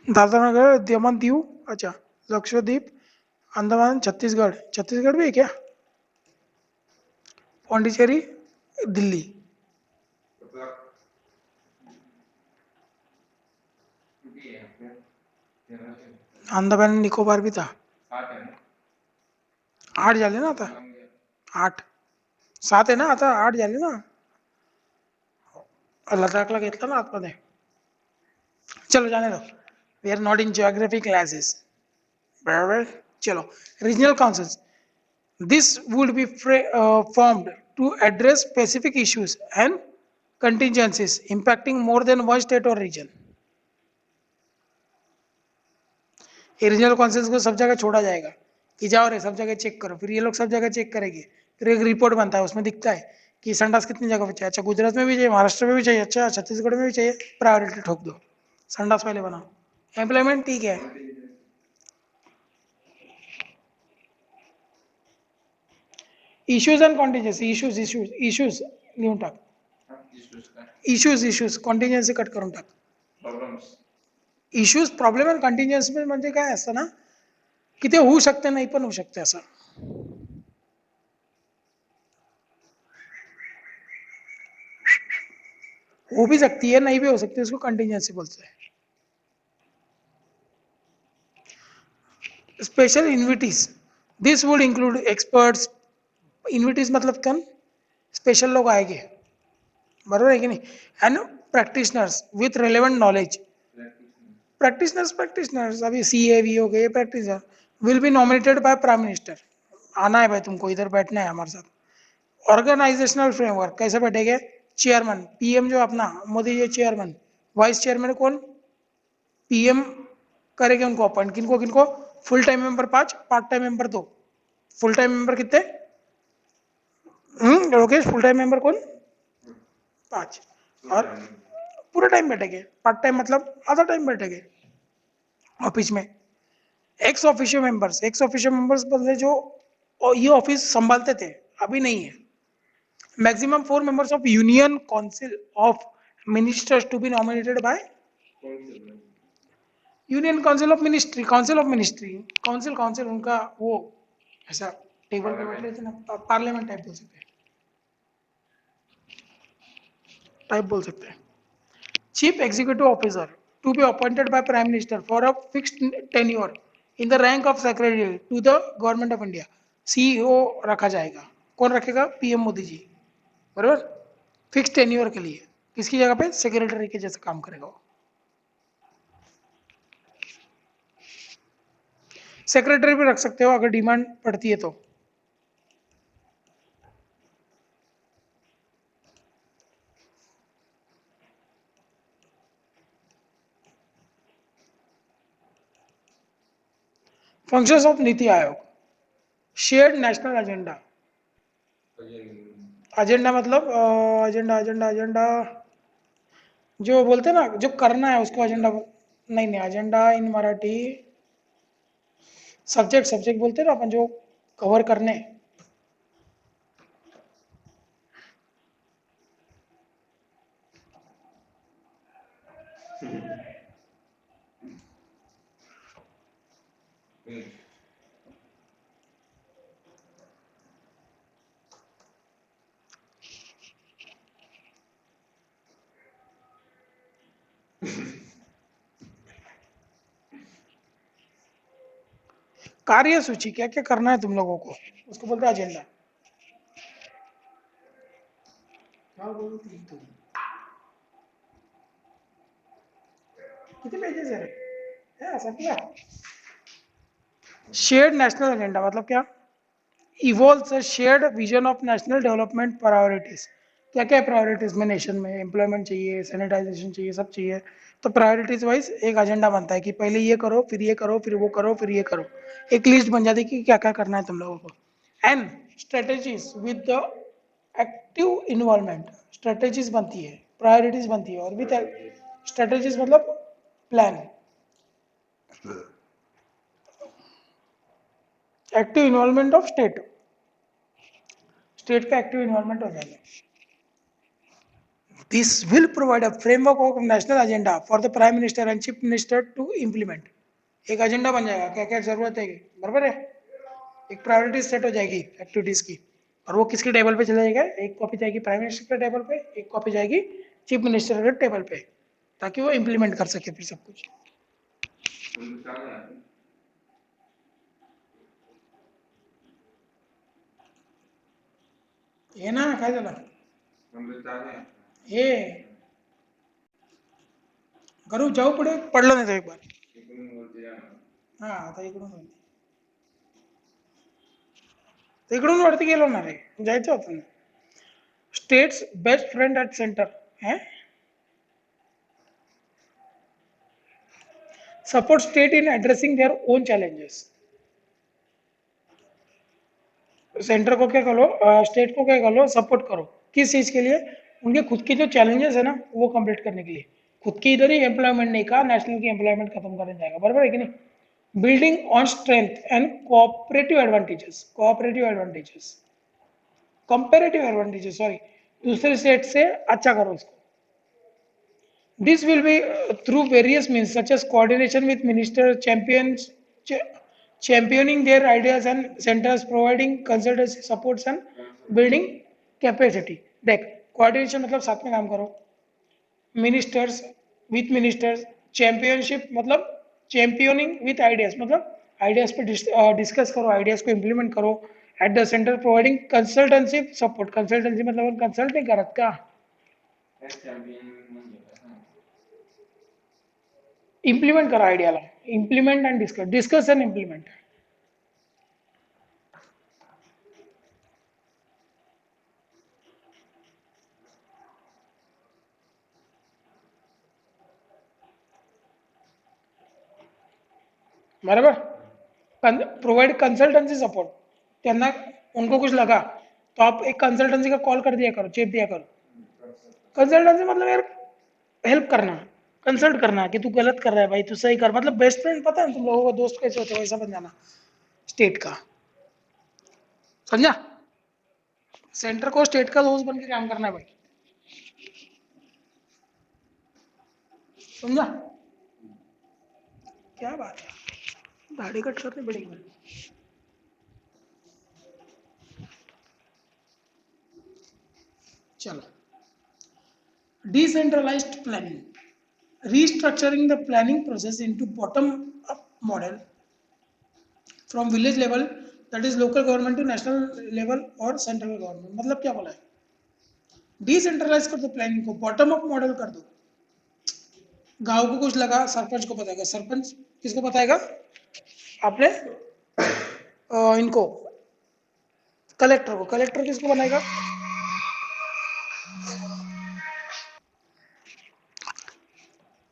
दादरा नगर, दमन दीव, अच्छा, लक्षद्वीप, अंडमान, छत्तीसगढ़, छत्तीसगढ़ भी है क्या? पौंडीचेरी, दिल्ली, अंडमान एंड निकोबार भी था। 8 झाले ना आता, 8 7 आहे ना आता, 8 झाले ना, लडाखला घेतला ना आतमध्ये। चलो जाने दो, we are not in geography classes, बराबर। चलो regional councils, this would be formed to address specific issues and contingencies impacting more than one state or region। ये रीजनल काउंसिल्स को सब जगह छोड़ा जाएगा कि जाओ रे सब जगह चेक करो, फिर ये लोग सब जगह चेक करेंगे, फिर एक रिपोर्ट बनता है उसमें दिखता है कि संडास कितनी जगह पे चाहिए। अच्छा गुजरात में भी चाहिए, महाराष्ट्र में भी चाहिए, अच्छा छत्तीसगढ़ में भी चाहिए, प्रायोरिटी ठोक दो, संडास पहले बनाओ। एम्प्लॉयमेंट ठीक है, इश्यूज एंड कॉन्टिजेंसी, इश्यूज लिहून टाक, इश्यूज कॉन्टिजेंसी कट करून टाक। इश्यूज प्रॉब्लेम अँड कंटिन्युअन्सी म्हणजे काय असतं ना, की ते होऊ शकते नाही पण होऊ शकते असं। हो भी सकती है नहीं भी हो सकती है, उसको कंटिन्युअन्सी बोलते हैं। special invitees. This would include experts. Invitees मतलब कौन? स्पेशल लोग आएंगे, बराबर है कि नहीं? And practitioners with relevant knowledge. Practitioners अभी सीए वी हो गए practitioner will be nominated by prime minister. आना है भाई तुमको, इधर बैठना है हमारे साथ. ऑर्गेनाइजेशनल फ्रेमवर्क कैसे बैठेंगे? चेयरमैन पीएम जो अपना Modi ji chairman, vice chairman कौन? पीएम करेंगे उनको अपॉइंट. किनको किनको? Full time member 5, part time member 2. Full time member कितने? लोकेश फुल टाइम मेंबर कौन? 5. और पूरा टाइम बैठेंगे. पार्ट टाइम मतलब आधा टाइम बैठेंगे ऑफिस में. एक्स ऑफिशियो मेंबर्स बदले जो ये ऑफिस संभालते थे, अभी नहीं है. Maximum 4 members of Union Council of Ministers to be nominated by Union Council of Ministry. Council उनका वो ऐसा टेबल पे बैठ लेते ना, पार्लियामेंट टाइप बोल सकते हैं. Chief executive officer to be appointed by prime minister for a fixed tenure in the rank of secretary to the government of India. CEO रखा जाएगा. कौन रखेगा? पीएम मोदी जी, बराबर. फिक्स टेन्योर के लिए. किसकी जगह पे? सेक्रेटरी के जैसे काम करेगा वो. सेक्रेटरी भी रख सकते हो अगर डिमांड पड़ती है तो. फंक्शंस ऑफ नीति आयोग. Shared national agenda. एजेंडा मतलब एजेंडा जो बोलते हैं ना, जो करना है उसको एजेंडा. नहीं नहीं, एजेंडा इन मराठी सब्जेक्ट बोलते हैं ना अपन, जो कवर करने. कार्य सूची, क्या क्या करना है तुम लोगों को, उसको बोलते हैं एजेंडा. कितने पेजेस है सब क्या? शेयर्ड नेशनल एजेंडा मतलब क्या? Evolves a shared vision of national development priorities. क्या क्या प्रायोरिटीज में नेशन में? एम्प्लॉयमेंट चाहिए, सैनिटाइजेशन चाहिए, सब चाहिए. तो प्रायोरिटीज वाइज एक एजेंडा बनता है कि पहले ये करो, फिर ये करो, फिर वो करो, फिर ये करो. एक लिस्ट बन जाती है कि क्या क्या करना है तुम लोगों को. And strategies with the active involvement. Strategies बनती है, प्रायोरिटीज बनती है, और विद स्ट्रेटेजीज मतलब plan. Active involvement of state. State का एक्टिव इन्वॉल्वमेंट हो जाएगा. This will provide a framework of national agenda for the prime minister and chief minister to implement. एक एजेंडा बन जाएगा, क्या क्या जरूरत है, बराबर है. एक प्रायोरिटी सेट हो जाएगी एक्टिविटीज की, और वो किसके टेबल पे चला जाएगा? एक कॉपी जाएगी प्राइम मिनिस्टर के टेबल पे, एक कॉपी जाएगी चीफ मिनिस्टर के टेबल पे, ताकि वो इम्प्लीमेंट कर सके फिर सब कुछ. ये ना काय झालं हे करू जाऊ पुढे, पडलं नाही तो एक बार. हा आता इकडून इकडून वरती गेलो ना रे, जायचं होतं ना. States best friend at centre है. Support state in addressing their own challenges. Centre को क्या करो, स्टेट को क्या करो, सपोर्ट करो. किस चीज के लिए? उनके खुद के जो चैलेंजेस है ना वो कंप्लीट करने के लिए. खुद की इधर ही एम्प्लॉयमेंट नहीं कहा, नेशनल की एम्प्लॉयमेंट खत्म करने जाएगा, बराबर है कि नहीं. Building on strength and comparative advantages sorry, दूसरे स्टेट से अच्छा करो इसको. This will be through various means such as coordination with minister championing their ideas and centers providing consultancy supports and building capacity. देख, कोऑर्डिनेशन मतलब साथ में काम करो. Ministers with ministers. चैंपियनशिप मतलब चैंपियनिंग विथ आइडियाज मतलब आइडियाज पे discuss करो, आइडियाज को इम्प्लीमेंट करो. At the centre providing consultancy support. Consultancy मतलब कंसल्ट नाही करत का, इम्प्लिमेंट करा आयडियाला. Implement and discuss, discuss and implement. बराबर. Provide consultancy support. त्यांना उनको कुछ लगा तो आप एक कंसल्टेंसी का कॉल कर दिया करो, चेप दिया करो. कंसल्टेंसी मतलब यार हेल्प करना, कंसल्ट करना कि तू गलत कर रहा है भाई, तू सही कर. मतलब बेस्ट फ्रेंड पता है तुम लोगों को, दोस्त कैसे होते हैं वैसा बन जाना स्टेट का. समझा? सेंटर को स्टेट का दोस्त बन के काम करना है भाई. समझा? क्या बात है, दाढ़ी कट करनी पड़ेगी. चलो, decentralized planning, restructuring the planning process into bottom up model from village level, that is local government, to national level or central government. मतलब क्या बोला है, डिसेंट्रलाइज कर दो प्लानिंग को, बॉटम अप मॉडल कर दो. गांव को कुछ लगा, सरपंच को बताएगा. सरपंच किसको बताएगा? आपने इनको कलेक्टर को. कलेक्टर किसको बनाएगा?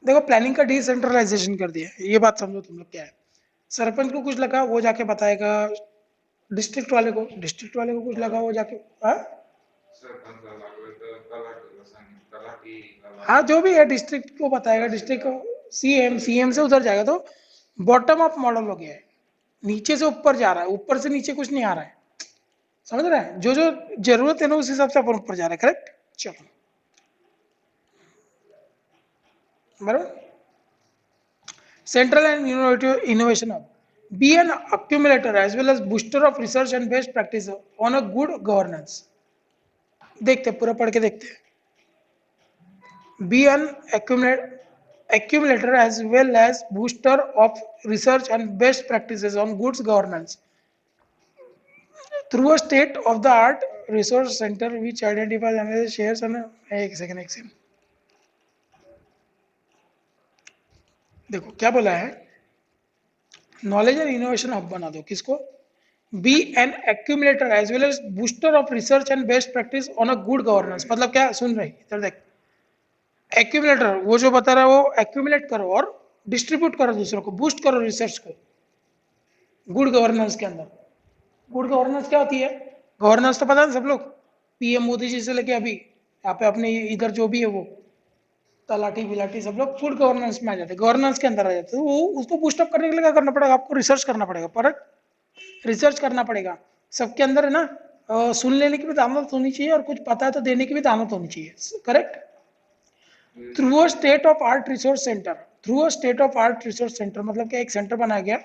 देखो प्लानिंग का डिसेंट्रलाइजेशन कर दिया. ये बात समझो तुम लोग क्या है. सरपंच को कुछ लगा वो जाके बताएगा डिस्ट्रिक्ट वाले को, डिस्ट्रिक्ट वाले को कुछ लगा वो जाके हाँ जो भी है डिस्ट्रिक्ट को बताएगा, डिस्ट्रिक्ट को सीएम, सीएम से उधर जाएगा. तो बॉटम अप मॉडल हो गया है, नीचे से ऊपर जा रहा है, ऊपर से नीचे कुछ नहीं आ रहा है. समझ रहे हैं? जो जो जरूरत है ना उस हिसाब से अपन ऊपर जा रहे हैं. करेक्ट. चलो बराबर. Central and innovation hub. Be an accumulator as well as booster of research and best practice on a good governance. देखते पूरा पढ़ के देखते. Be an accumulator as well as booster of research and best practices on good governance through a state of the art resource center which identifies and shares and एक second. देखो क्या बोला है, नॉलेज एंड इनोवेशन हब बना दो. किसको? Be an accumulator as well as booster of research and best practice on a good governance. मतलब क्या, सुन रहे इधर देख. एक्यूमुलेटर वो जो बता रहा है वो एक्यूमुलेट करो और डिस्ट्रीब्यूट करो दूसरों को, बूस्ट करो रिसर्च को गुड गवर्नेंस के अंदर. गुड गवर्नेंस क्या होती है? गवर्नेंस तो पता है सब लोग, पीएम मोदी जी से लेके अभी यहाँ पे अपने इधर जो भी है वो तलाटी बिलाटी सब लोग गुड गवर्नेंस में आ जाते हैं, गवर्नेंस के अंदर आ जाते हैं. तो वो उसको बूस्टअप करने के लिए क्या करना पड़ेगा? आपको रिसर्च करना पड़ेगा. पर रिसर्च करना पड़ेगा. सबके अंदर है ना सुन लेने की भी दानत होनी चाहिए और कुछ पता है तो देने की भी दानत होनी चाहिए. Correct. Through a state of art resource centre. Through a state of art resource centre मतलब क्या, एक सेंटर बनाया गया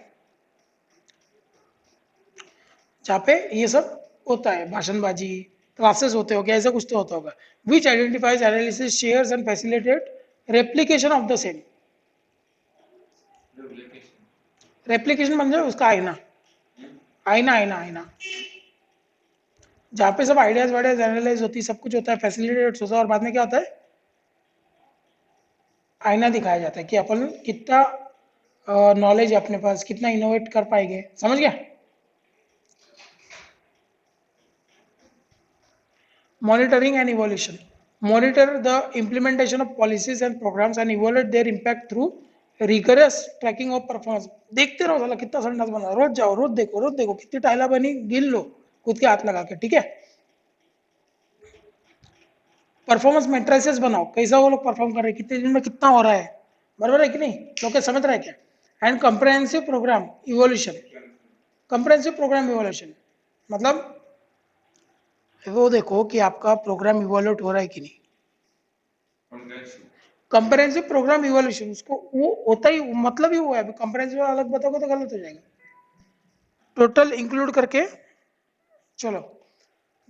जहाँ पे ये सब होता है, भाषणबाजी क्लासेस होते हो, ऐसा कुछ तो होता होगा. Which identifies analysis shares and facilitate replication of the same. Replication म्हणजे उसका आईना, आईना आईना आईना जहाँ पे सब आइडियाज वाइडियाज एनालाइज होती, सब कुछ होता है, फैसिलिटेट होता है और बाद में क्या होता है, आईना दिखाया जाता है कि अपन कितना नॉलेज है अपने पास, कितना इनोवेट कर पाएंगे. समझ गया? Monitoring and evaluation. Monitor the implementation of policies and programs and evaluate their impact through rigorous tracking of performance. देखते रहो साला कितना संडास बना, रोज जाओ, रोज देखो कितनी टाइला बनी, गिन लो खुद के हाथ लगा के. ठीक है. परफॉर्मेंस मैट्रिसेस बनाओ, कैसा वो लोग परफॉर्म कर रहे हैं, कितने दिन में कितना हो रहा है. बराबर है कि नहीं? लोग क्या समझ रहा है क्या? And comprehensive programme evolution. Comprehensive programme evolution मतलब वो देखो कि आपका प्रोग्राम इवोल्यूट हो रहा है कि नहीं. कंप्रहेंसिव प्रोग्राम इवोल्यूशन उसको वो होता ही मतलब ही वो है. कंप्रहेंसिव अलग बताओगे तो गलत हो जाएगा. टोटल इंक्लूड करके चलो.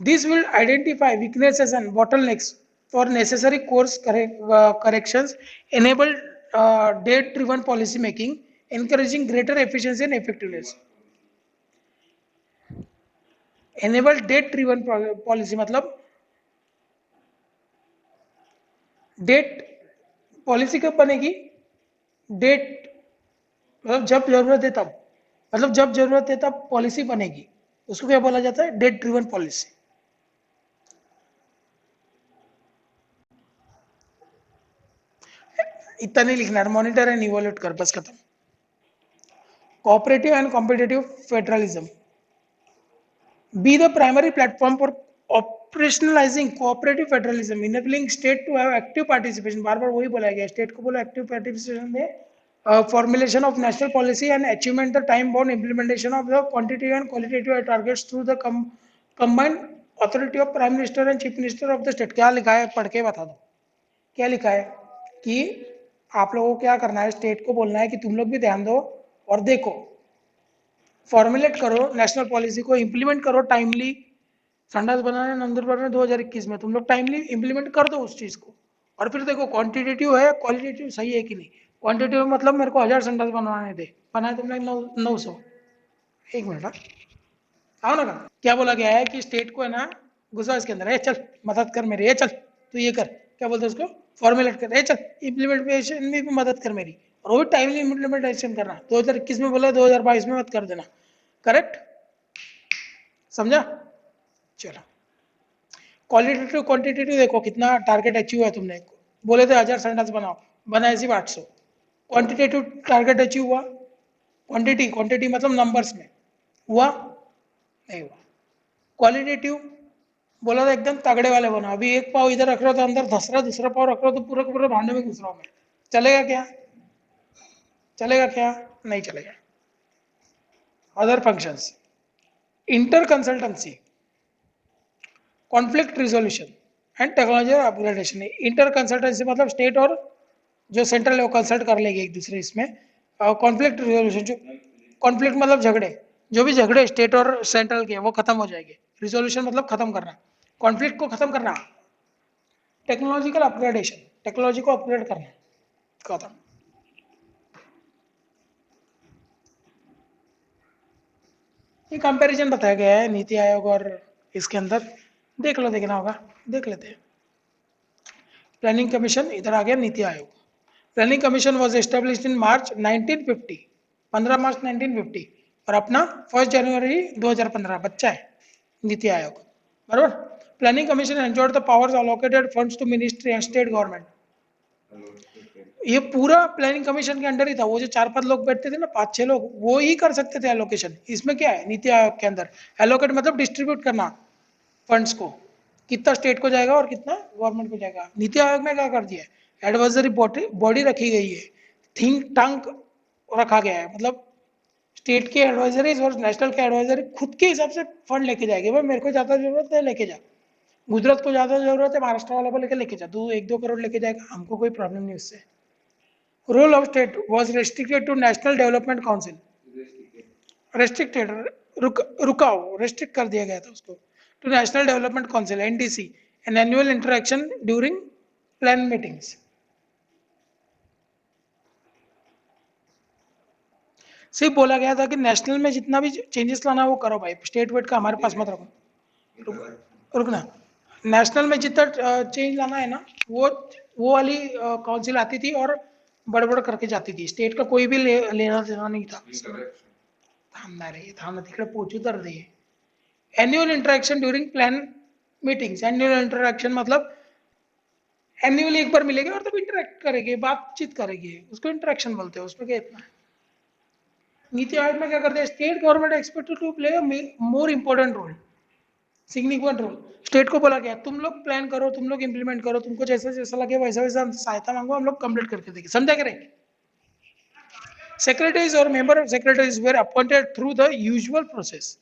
This will identify weaknesses and bottlenecks for necessary course corrections, enable data driven policy making, encouraging greater efficiency and effectiveness. Enable date driven policy मतलब डेट पॉलिसी कब बनेगी, डेट मतलब जब जरूरत है तब, मतलब जब जरूरत है तब पॉलिसी बनेगी, उसको क्या बोला जाता है, डेट ड्रिवन पॉलिसी। इतना नहीं लिखना है, मॉनिटर एंड इवोल्यूट कर, बस खत्म। Cooperative and competitive federalism, be the primary platform for operationalizing cooperative federalism, enabling state to have active participation, बार बार वही बोला गया, स्टेट को बोला एक्टिव पार्टिसिपेशन में formulation of national policy and achievement the time bound implementation of the quantitative and qualitative targets through the combined authority of prime minister and chief minister of the state। क्या लिखा है पढ़ के बता दो, क्या लिखा है कि आप लोगों को क्या करना है, स्टेट को बोलना है कि तुम लोग भी ध्यान दो और देखो, फॉर्मुलेट करो नेशनल पॉलिसी को, इंप्लीमेंट करो टाइमली। संडास बनाने नंबर बनाने 2021 में तुम लोग टाइमली इंप्लीमेंट कर दो उस चीज को, और फिर देखो क्वांटिटेटिव है क्वालिटेटिव सही है कि नहीं। क्वांटिटेटिव मतलब मेरे को 1000 संडास बनवाने थे, बनाए तुमने 900। एक मिनट आओ ना, क्या बोला गया है कि स्टेट को है ना गुस्सा इसके अंदर है, चल मदद कर मेरी, चल तू ये कर, क्या बोलते हैं उसको, फॉर्मुलेट कर, चल इम्प्लीमेंटेशन में भी मदद कर मेरी, और वो भी टाइमली इम्प्लीमेंटेशन करना। 2021 में बोला, 2022 में मत कर देना, करेक्ट, समझा। चलो क्वालिटेटिव क्वांटिटेटिव देखो कितना टारगेट अचीव है, तुमने बोले थे 1000 संडास बनाओ, बनाए सिर्फ 800। क्वांटिटेटिव टारगेट अचीव हुआ, क्वांटिटी क्वांटिटी मतलब नंबर्स में हुआ नहीं हुआ। क्वालिटेटिव बोला था एकदम तगड़े वाले बना, अभी एक पाव इधर रख रहा तो अंदर धस रहा, दूसरा पाव रख रहा तो पूरा पूरा भांडे में घुस रहा हूं मैं, चलेगा क्या, चलेगा क्या, नहीं चलेगा। Other functions, inter consultancy, conflict resolution and technology upgradation. Inter consultancy मतलब स्टेट और जो सेंट्रल है वो कंसल्ट कर लेंगे एक दूसरे इसमें। कॉन्फ्लिक्ट रिजोल्यूशन, जो कॉन्फ्लिक्ट मतलब झगड़े, जो भी झगड़े स्टेट और सेंट्रल के वो खत्म हो जाएंगे। रिजोल्यूशन मतलब खत्म करना, कॉन्फ्लिक्ट को खत्म करना। टेक्नोलॉजिकल अपग्रेडेशन, टेक्नोलॉजी को अपग्रेड करना, खत्म। ये कंपैरिजन बताया गया है नीति आयोग और इसके अंदर, देख लो, देखना होगा, देख लेते हैं। प्लानिंग कमीशन इधर आ गया, NITI Aayog. Planning commission was established in March 1950, 15 March 1950, और अपना 1 जनवरी 2015, बच्चा है नीति आयोग, बराबर। Planning commission enjoyed the powers allocated funds to ministry and state government. ये पूरा प्लानिंग कमीशन के अंडर ही था, वो जो 4-5 लोग बैठते थे ना, 5-6 लोग, वो ही कर सकते थे एलोकेशन। इसमें क्या है, नीति आयोग के अंदर एलोकेट मतलब डिस्ट्रीब्यूट करना फंड्स को, कितना स्टेट को जाएगा और कितना गवर्नमेंट को जाएगा। नीति आयोग में क्या कर दिया है, एडवाइजरी बॉडी रखी गई है, थिंक टैंक रखा गया है, मतलब स्टेट के एडवाइजरीज और नेशनल के एडवाइजरी खुद के हिसाब से फंड लेके जाएंगे, भाई मेरे को ज्यादा जरूरत है लेके जा, गुजरात को ज्यादा जरूरत है महाराष्ट्र वाले को लेके जा, तू 1-2 करोड़ लेके जाएगा, हमको कोई प्रॉब्लम नहीं उससे। Role of state was restricted to national development council, restricted रुकाओ, रेस्ट्रिक्ट कर दिया गया था उसको, to national development council NDC, an annual interaction during plan meetings. सिर्फ बोला गया था कि नेशनल में जितना भी चेंजेस लाना वो करो भाई, स्टेट वेट का हमारे पास मत रखो। रुकना, नेशनल में जितना चेंज लाना है ना, वो वाली काउंसिल आती थी और बड़बड़ करके जाती थी, स्टेट का कोई भी लेना देना नहीं था। थांबना रे, थांबना, तिकडे पोचू तर दे। Annual interaction during plan meetings, annual interaction मतलब एनुअली एक बार मिलेंगे और तब इंटरेक्ट करेंगे, बातचीत करेंगे, उसको इंटरेक्शन बोलते हैं। उसमें क्या इतना, नीति आयोग में क्या करते हैं, state government expected to play more important role, significant role. State को बोला गया तुम लोग प्लान करो, तुम लोग इंप्लीमेंट करो, तुमको जैसा जैसा लगे वैसा वैसा सहायता मांगो, हम लोग कंप्लीट करके देंगे, समझा करें। सेक्रेटरीज और member of secretaries were appointed through the usual process.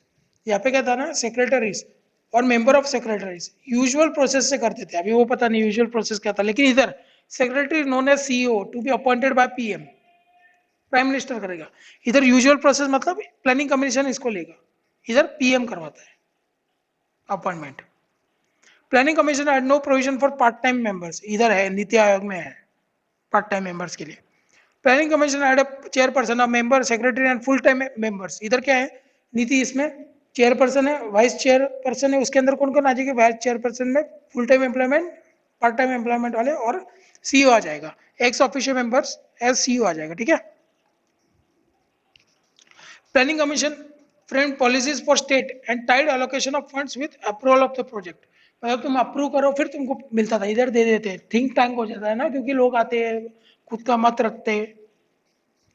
यहाँ पे क्या था ना, सेक्रेटरीज और member of secretaries usual process से करते थे, अभी वो पता नहीं यूजुअल प्रोसेस क्या था, लेकिन इधर secretary known as CEO to be appointed by PM, prime minister करेगा। इधर यूजुअल प्रोसेस मतलब प्लानिंग कमीशन इसको लेगा, इधर पीएम करवाता है appointment. Planning commission had no provision for part time members, इधर है नीति आयोग में है पार्ट टाइम मेंबर्स के लिए। Planning commission had a chairperson, a member, secretary and full time members. इधर क्या है नीति, इसमें चेयरपर्सन है, वाइस चेयरपर्सन है, उसके अंदर कौन कौन आ जाएगी, वाइस चेयरपर्सन में full time employment, part time employment वाले और सीईओ आ जाएगा, ex officio members as CEO आ जाएगा. ठीक है. Planning commission frame policies for state and tied allocation of funds with approval of the project. मतलब तुम अप्रूव करो फिर तुमको मिलता था, इधर दे देते, थिंक टैंक हो जाता है ना, क्योंकि लोग आते हैं खुद का मत रखते हैं,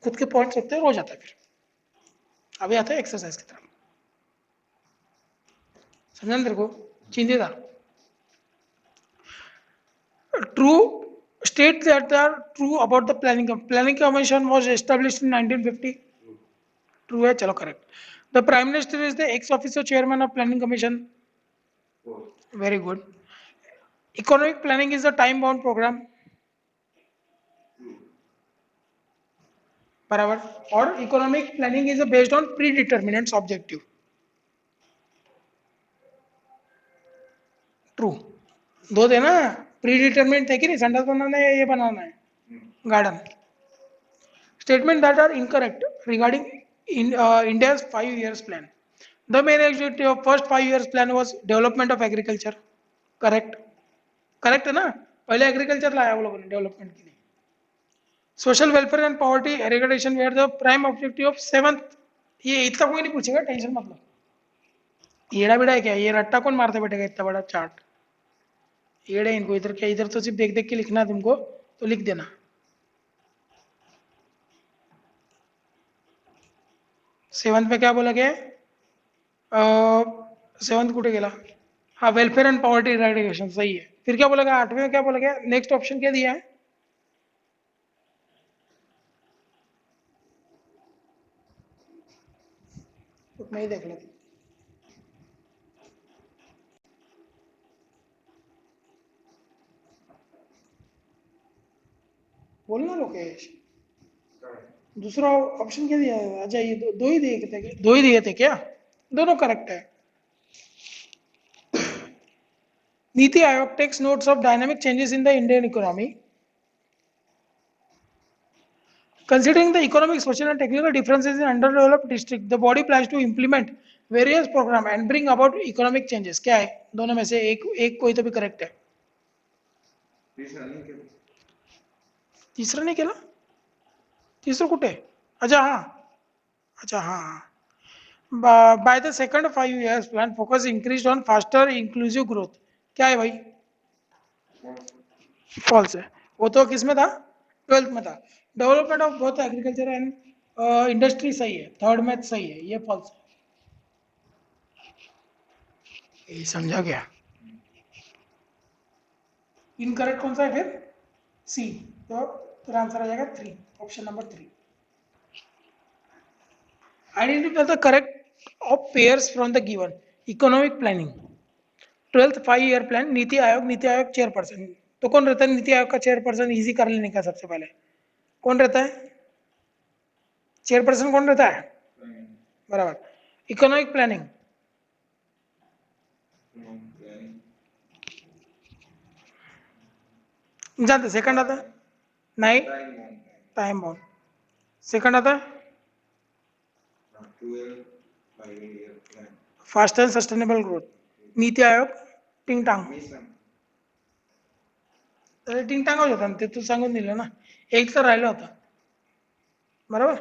खुद के पॉइंट्स रखते हैं, हो जाता है. फिर अभी आता है एक्सरसाइज की तरफ. समझा तेरे को, चिंतित था. True state that are true about the planning commission was established in 1950. True है, चलो correct. The prime minister is the ex officer chairman of planning commission. Very good. Economic planning is the time bound programme. बराबर. और economic planning is based on pre determinants objective. True. दो थे ना, pre determinant थे कि नहीं, संडास बनाना है या ये बनाना है garden. Statement that are incorrect regarding India's 5 years plan. The main objective of first 5 years plan was development of agriculture. Correct. Correct है ना, पहले एग्रीकल्चर लाया वो लोगों ने डेवलपमेंट के लिए. Social welfare and poverty eradication were the prime objective of seventh. ये इतना कोई नहीं पूछेगा, टेंशन मत लो. येड़ा बेड़ा है क्या, ये रट्टा कौन मारते बैठेगा इतना बड़ा चार्ट. येड़ा इनको इधर क्या, इधर तो सिर्फ देख देख के लिखना है तुमको, तो लिख देना. सेवंथ में क्या बोला गया है, सेवंथ कुठे गेला, हाँ वेलफेयर एंड पॉवर्टी इरेडिकेशन सही है. फिर क्या बोला गया, आठवें में क्या बोला गया, नेक्स्ट ऑप्शन क्या दिया है, तो मैं ही देख लेती. बोलना लोकेश, दूसरा ऑप्शन क्या दिया है, अच्छा ये दो ही दिए थे, दो ही दिए थे क्या, दोनों करेक्ट है. NITI Aayog takes notes of dynamic changes in the Indian economy. Considering the economic, social, and technical differences in underdeveloped district, the body plans to implement various program and bring about economic changes. क्या है दोनों में से एक एक कोई तो भी करेक्ट है. तीसरा नहीं केला, तीसरा कुठे, अच्छा हाँ, अच्छा हाँ. By the second 5 years plan, focus increased on faster inclusive growth. क्या है भाई, फॉल्स है. वो तो किस में था, 12th में था. Development of both agriculture and industry सही है, थर्ड में सही है, ये फॉल्स है. ये समझा गया. इनकरेक्ट कौन सा है फिर, सी. तो फिर आंसर आ जाएगा 3, option number 3. Identify the correct of pairs from the given economic planning. 12th 5 year plan, NITI Aayog chairperson. तो कौन रहता है नीति आयोग का चेयरपर्सन, इजी कर लेने का सबसे पहले कौन रहता है, चेयरपर्सन कौन रहता है, बराबर. इकोनॉमिक प्लानिंग, जानते सेकंड आता है, नहीं टाइम बाउंड. सेकंड आता है fast and sustainable growth. NITI Aayog टिंग टांग, टिंग टांग हो जाता ना, ते तू सांगून दिलं ना, एक तर राहिलं होतं, बरोबर.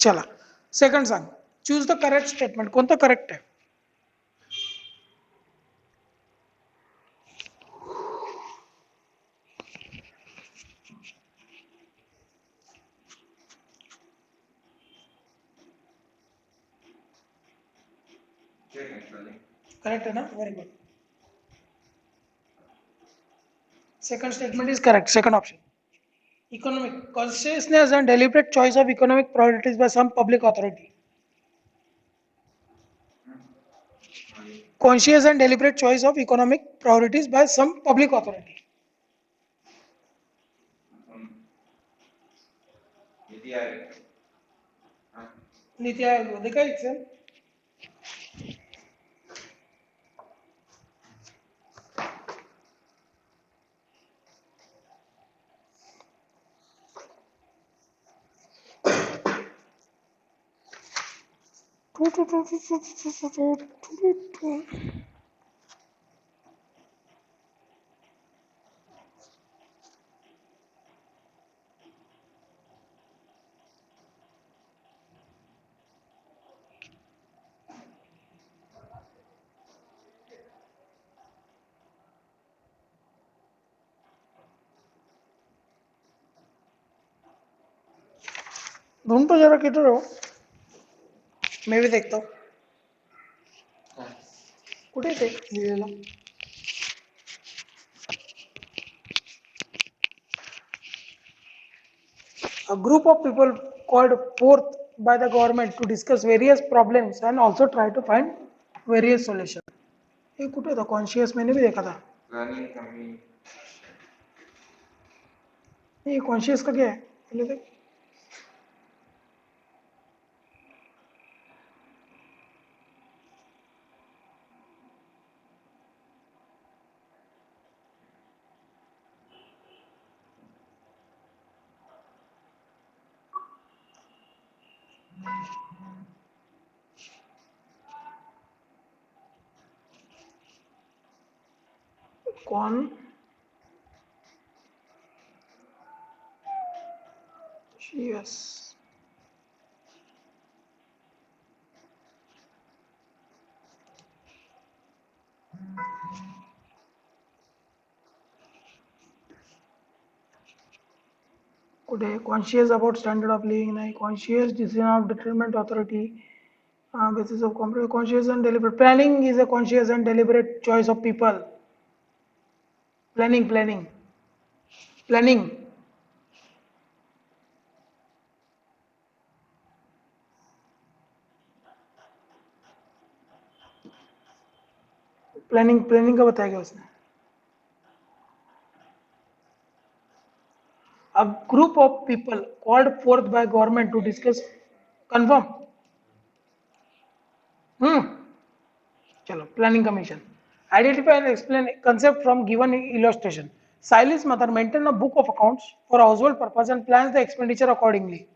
चला सेकंड सांग, चूज द करेक्ट स्टेटमेंट, कोणतं करेक्ट आहे. करेक्ट है ना, very good. Second statement is correct, second option. Economic consciousness and deliberate choice of economic priorities by some public authority. Conscious and deliberate choice of economic priorities by some public authority. NITI Aayog देखा एक से, ढूंढ तो जरा किधर हो, मैं भी देखता हूँ कुठे ते लिहिलेलं. A group of people called forth by the government to discuss various problems and also try to find various solutions. ये कुठे था कॉन्शियस, मैंने भी देखा था. प्लानिंग कमी. ये कॉन्शियस का क्या है पहले देख. कौन यस कुठे conscious about standard of living नाही, conscious decision of determinant authority basis of conscious and deliberate planning is a conscious and deliberate choice of people. Planning planning का बताया गया उसने. A group of people called forth by government to discuss. Confirm. चलो planning commission. Identify and explain concept from given illustration. Silas mother maintain a book of accounts for household purpose and plans the expenditure accordingly.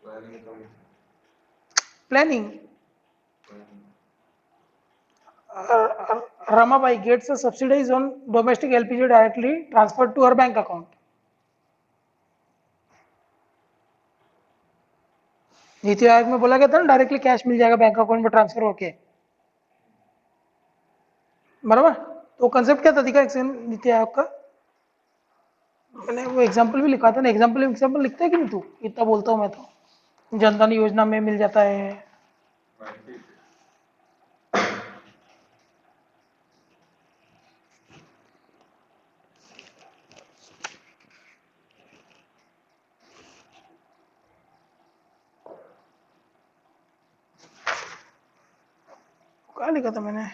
Planning कमी. Planning. Ramabai gets a subsidies on domestic LPG directly transferred to her bank account. NITI Aayog में बोला गया था ना directly cash मिल जाएगा bank account में transfer होके, बराबर. तो कंसेप्ट क्या था दिखा नीति आयोग का. मैंने वो एग्जांपल भी लिखा था ना. एग्जांपल लिखता है कि नहीं तू, इतना बोलता हूँ मैं तो. जनधन योजना में मिल जाता है. क्या लिखा था मैंने.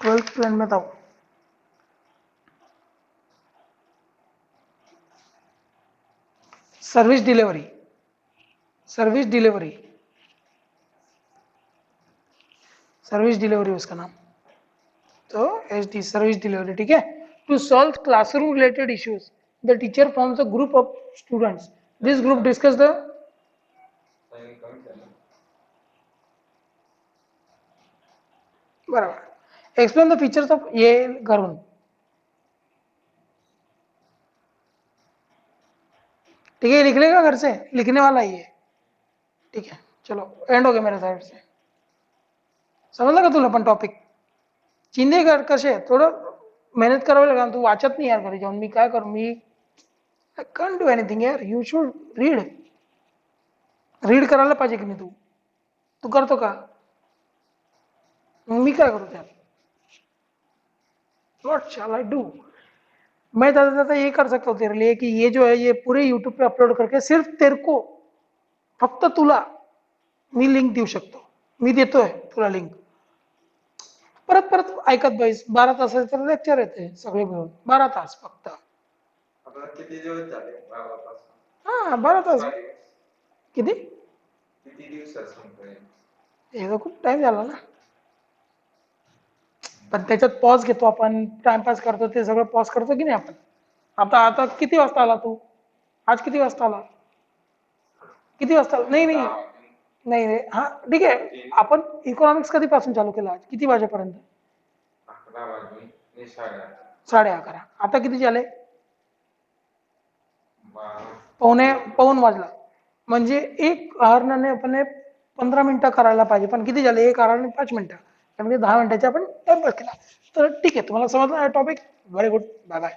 ट्वेल्थ प्लान में था. सर्विस डिलीवरी उसका नाम. तो SD सर्विस डिलीवरी. ठीक है. To solve classroom related issues the teacher forms a group of students. This group discuss the planning कमी झालं. बराबर. एक्सप्लेन द फीचर्स ऑफ ये करून. ठीक है, लिख लेगा घर से, लिखने वाला ही है. ठीक है चलो एंड हो गया मेरे साइड से. समजलं का तुला पण टॉपिक. चिंदे कर कसे थोडं मेहनत करावी लागेल. तू वाचत नाही यार घरी जाऊन. मी काय करू. मी आय कॅन्ट डू एनिथिंग यार. यू शुड रीड करायला पाहिजे की नाही. तू करतो का. मी काय करू त्यात. What shell I do. मैं दादा ये कर सकता हूँ तेरे लिए कि ये जो है ये पूरे यूट्यूब पे अपलोड करके सिर्फ तेरे को फक्त तुला मी लिंक देऊ शकतो. मी देतोय तुला लिंक. परत परत ऐकत बैस. 12 तासाचं लेक्चर येते सगळे मिळून, 12 तास फक्त. आता किती दिवस झाले 12 तास? हा 12 तास. 6 दिवस. किती? किती दिवसात संपतोय? हे तर खूप टाइम झाला ना. पण त्याच्यात पॉज घेतो आपण, टाइमपास करतो, ते सगळं पॉज करतो की नाही आपण. आता आता किती वाजता आला तू? आज किती वाजता आला? किती वाजता आला? नाही नाही 10 वाजून नाही नाही हा ठीक आहे. 3. आपण इकॉनॉमिक्स कधीपासून चालू केलं आज? किती वाजेपर्यंत? 11 वाजून आणि 11:30. 11:30. आता किती झाले? 12. पाऊण वाजला. म्हणजे एक आहरणाने आपण 15 मिनिटं करायला पाहिजे, पण किती झाले? एक आहरणाने 5 मिनिटं. त्यामध्ये 10 मिनिटाचे आपण टाइमपास केला. तर ठीक आहे, तुम्हाला समजला topic? Very good. Bye bye.